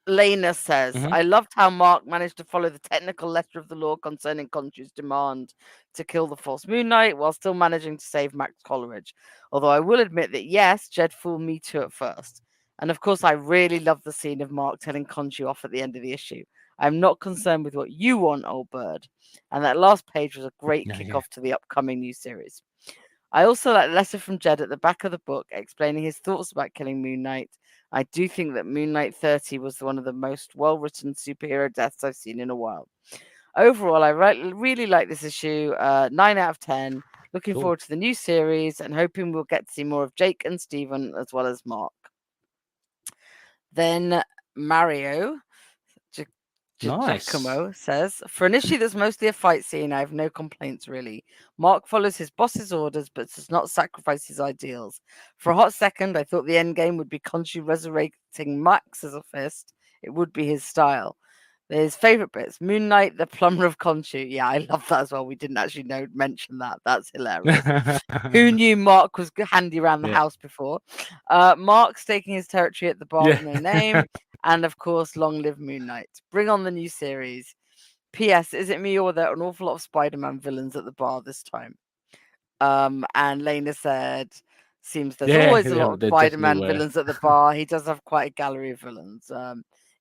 Lena says, I loved how Mark managed to follow the technical letter of the law concerning KHONSHU's demand to kill the false Moon Knight while still managing to save Max Coleridge. Although I will admit that, yes, Jed fooled me too at first. And of course, I really love the scene of Mark telling KHONSHU off at the end of the issue. I'm not concerned with what you want, old bird. And that last page was a great kickoff to the upcoming new series. I also like the letter from Jed at the back of the book explaining his thoughts about killing Moon Knight. I do think that Moon Knight 30 was one of the most well-written superhero deaths I've seen in a while. Overall, I really like this issue. 9 out of 10. Looking forward to the new series and hoping we'll get to see more of Jake and Stephen as well as Mark. Then Mario Giacomo says, for an issue that's mostly a fight scene, I have no complaints really. Mark follows his boss's orders but does not sacrifice his ideals. For a hot second, I thought the end game would be KHONSHU resurrecting Max as a fist. It would be his style. His favorite bits: Moon Knight, the plumber of KHONSHU. Yeah, I love that as well. We didn't actually mention that. That's hilarious. Who knew Mark was handy around the house before? Mark staking his territory at the bar with no name. And of course, long live Moon Knight. Bring on the new series. P.S. Is it me or there are an awful lot of Spider-Man villains at the bar this time? And Lena said, seems there's always a lot of Spider-Man villains at the bar. He does have quite a gallery of villains,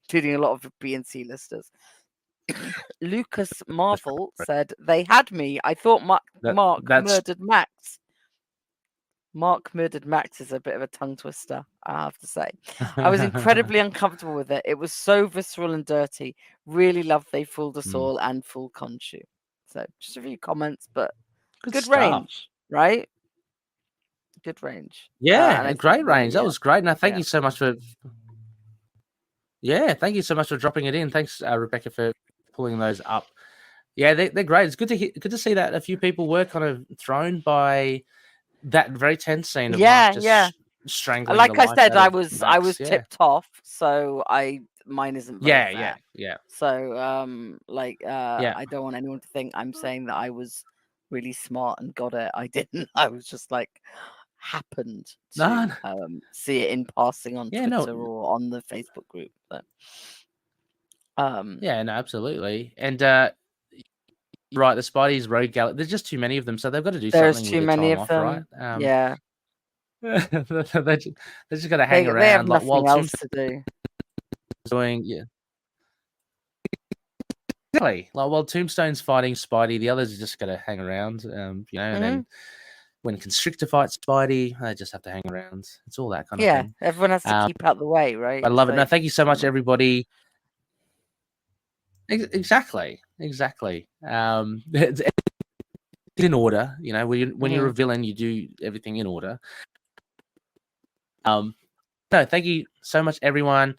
including a lot of B and C listers. Lucas Marvel said, they had me. I thought Mark murdered Max. Mark murdered Max is a bit of a tongue twister, I have to say. I was incredibly uncomfortable with it. It was so visceral and dirty. Really loved they fooled us all and fooled KHONSHU. So just a few comments, but good range, right? Good range. Yeah, great range. That was great. And thank you so much for... Yeah, thank you so much for dropping it in. Thanks, Rebecca, for pulling those up. Yeah, they're great. It's good to see that a few people were kind of thrown by that very tense scene of Mark just strangling. Like I said, I was tipped off, so mine isn't very fair. Yeah. So I don't want anyone to think I'm saying that I was really smart and got it. I didn't. I was just like happened to see it in passing on Twitter or on the Facebook group. But absolutely. And right, the Spidey's Rogue Gallery. There's just too many of them, so they've got to do There's something. There's too many of them, right? They're just going to hang around. They have nothing else to do. Exactly. Like while Tombstone's fighting Spidey, the others are just going to hang around. And then when Constrictor fights Spidey, they just have to hang around. It's all that kind of thing. Yeah, everyone has to keep out the way, right? I love it. No, thank you so much, everybody. Exactly. It's in order, when you're a villain, you do everything in order. No, thank you so much, everyone.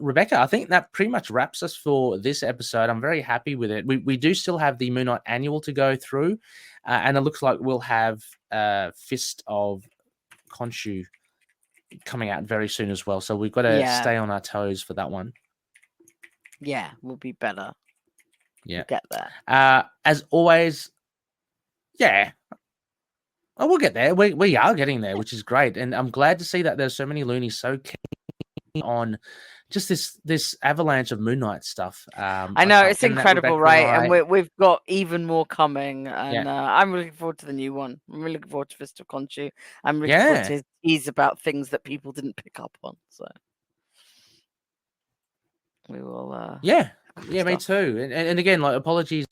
Rebecca, I think that pretty much wraps us for this episode. I'm very happy with it. We do still have the Moon Knight annual to go through, and it looks like we'll have Fist of KHONSHU coming out very soon as well. So we've got to stay on our toes for that one. Yeah, we'll be better. Yeah, we'll get there. As always, we'll get there. We are getting there, which is great, and I'm glad to see that there's so many loonies so keen on just this avalanche of Moon Knight stuff. I know it's incredible, right? And we've got even more coming, and I'm looking forward to the new one. I'm really looking forward to Fist of KHONSHU. I'm looking forward to his tease about things that people didn't pick up on. So we will. Me too. And again, like apologies.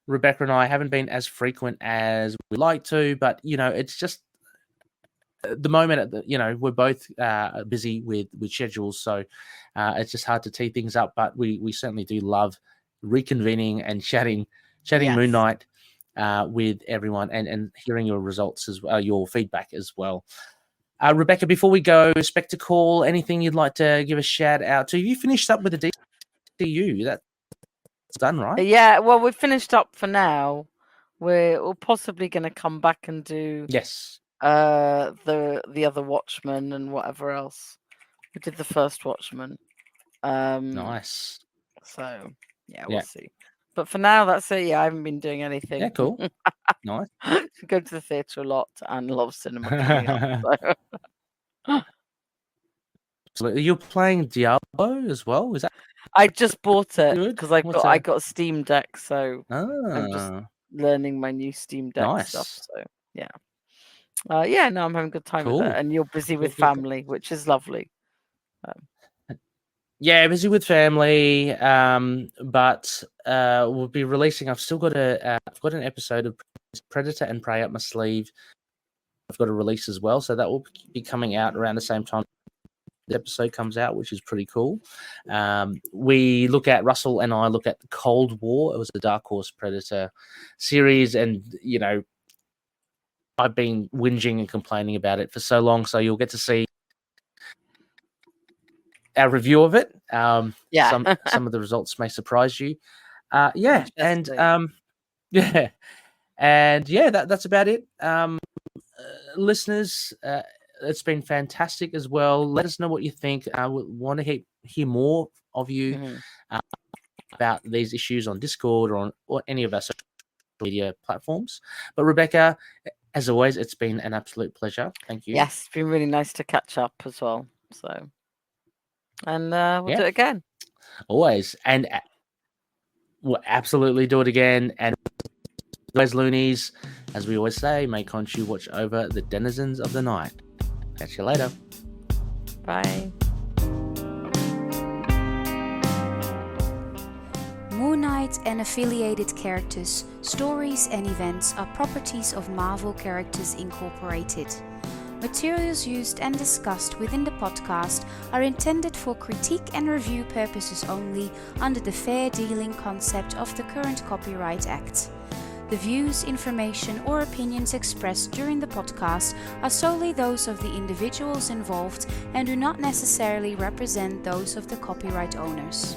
Rebecca and I haven't been as frequent as we like to, but it's just the moment. We're both busy with schedules, so it's just hard to tee things up. But we certainly do love reconvening and chatting Moon Knight with everyone and hearing your results as well, your feedback as well. Rebecca, before we go, Spectacle, anything you'd like to give a shout out to? You finished up with the DCU. That's done, right? Yeah, well, we've finished up for now. We're possibly going to come back and do the other Watchmen and whatever else. We did the first Watchmen. Nice. So we'll see. But for now, that's it. Yeah, I haven't been doing anything. Yeah, cool. Nice. Go to the theatre a lot and love cinema coming up. So. Absolutely. You're playing Diablo as well? Is that I just bought it good? because I got a Steam Deck, so I'm just learning my new Steam Deck stuff. So yeah. No, I'm having a good time with it. And you're busy with family, which is lovely. Yeah, busy with family. But we'll be releasing. I've still got I've got an episode of Predator and Prey up my sleeve. I've got a release as well, so that will be coming out around the same time the episode comes out, which is pretty cool. Russell and I look at the Cold War. It was a Dark Horse Predator series, and I've been whinging and complaining about it for so long, so you'll get to see our review of it. Some of the results may surprise you. That's about it. Listeners, it's been fantastic as well. Let us know what you think. I want to hear more of you about these issues on Discord or any of our social media platforms. But Rebecca, as always, it's been an absolute pleasure. Thank you. Yes, it's been really nice to catch up as well. So, and we'll do it again. Always. And we'll absolutely do it again. And those loonies, as we always say, may KHONSHU watch over the denizens of the night. Catch you later. Bye. Moon Knight and affiliated characters, stories and events are properties of Marvel Characters Incorporated. Materials used and discussed within the podcast are intended for critique and review purposes only under the fair dealing concept of the current Copyright Act. The views, information, or opinions expressed during the podcast are solely those of the individuals involved and do not necessarily represent those of the copyright owners.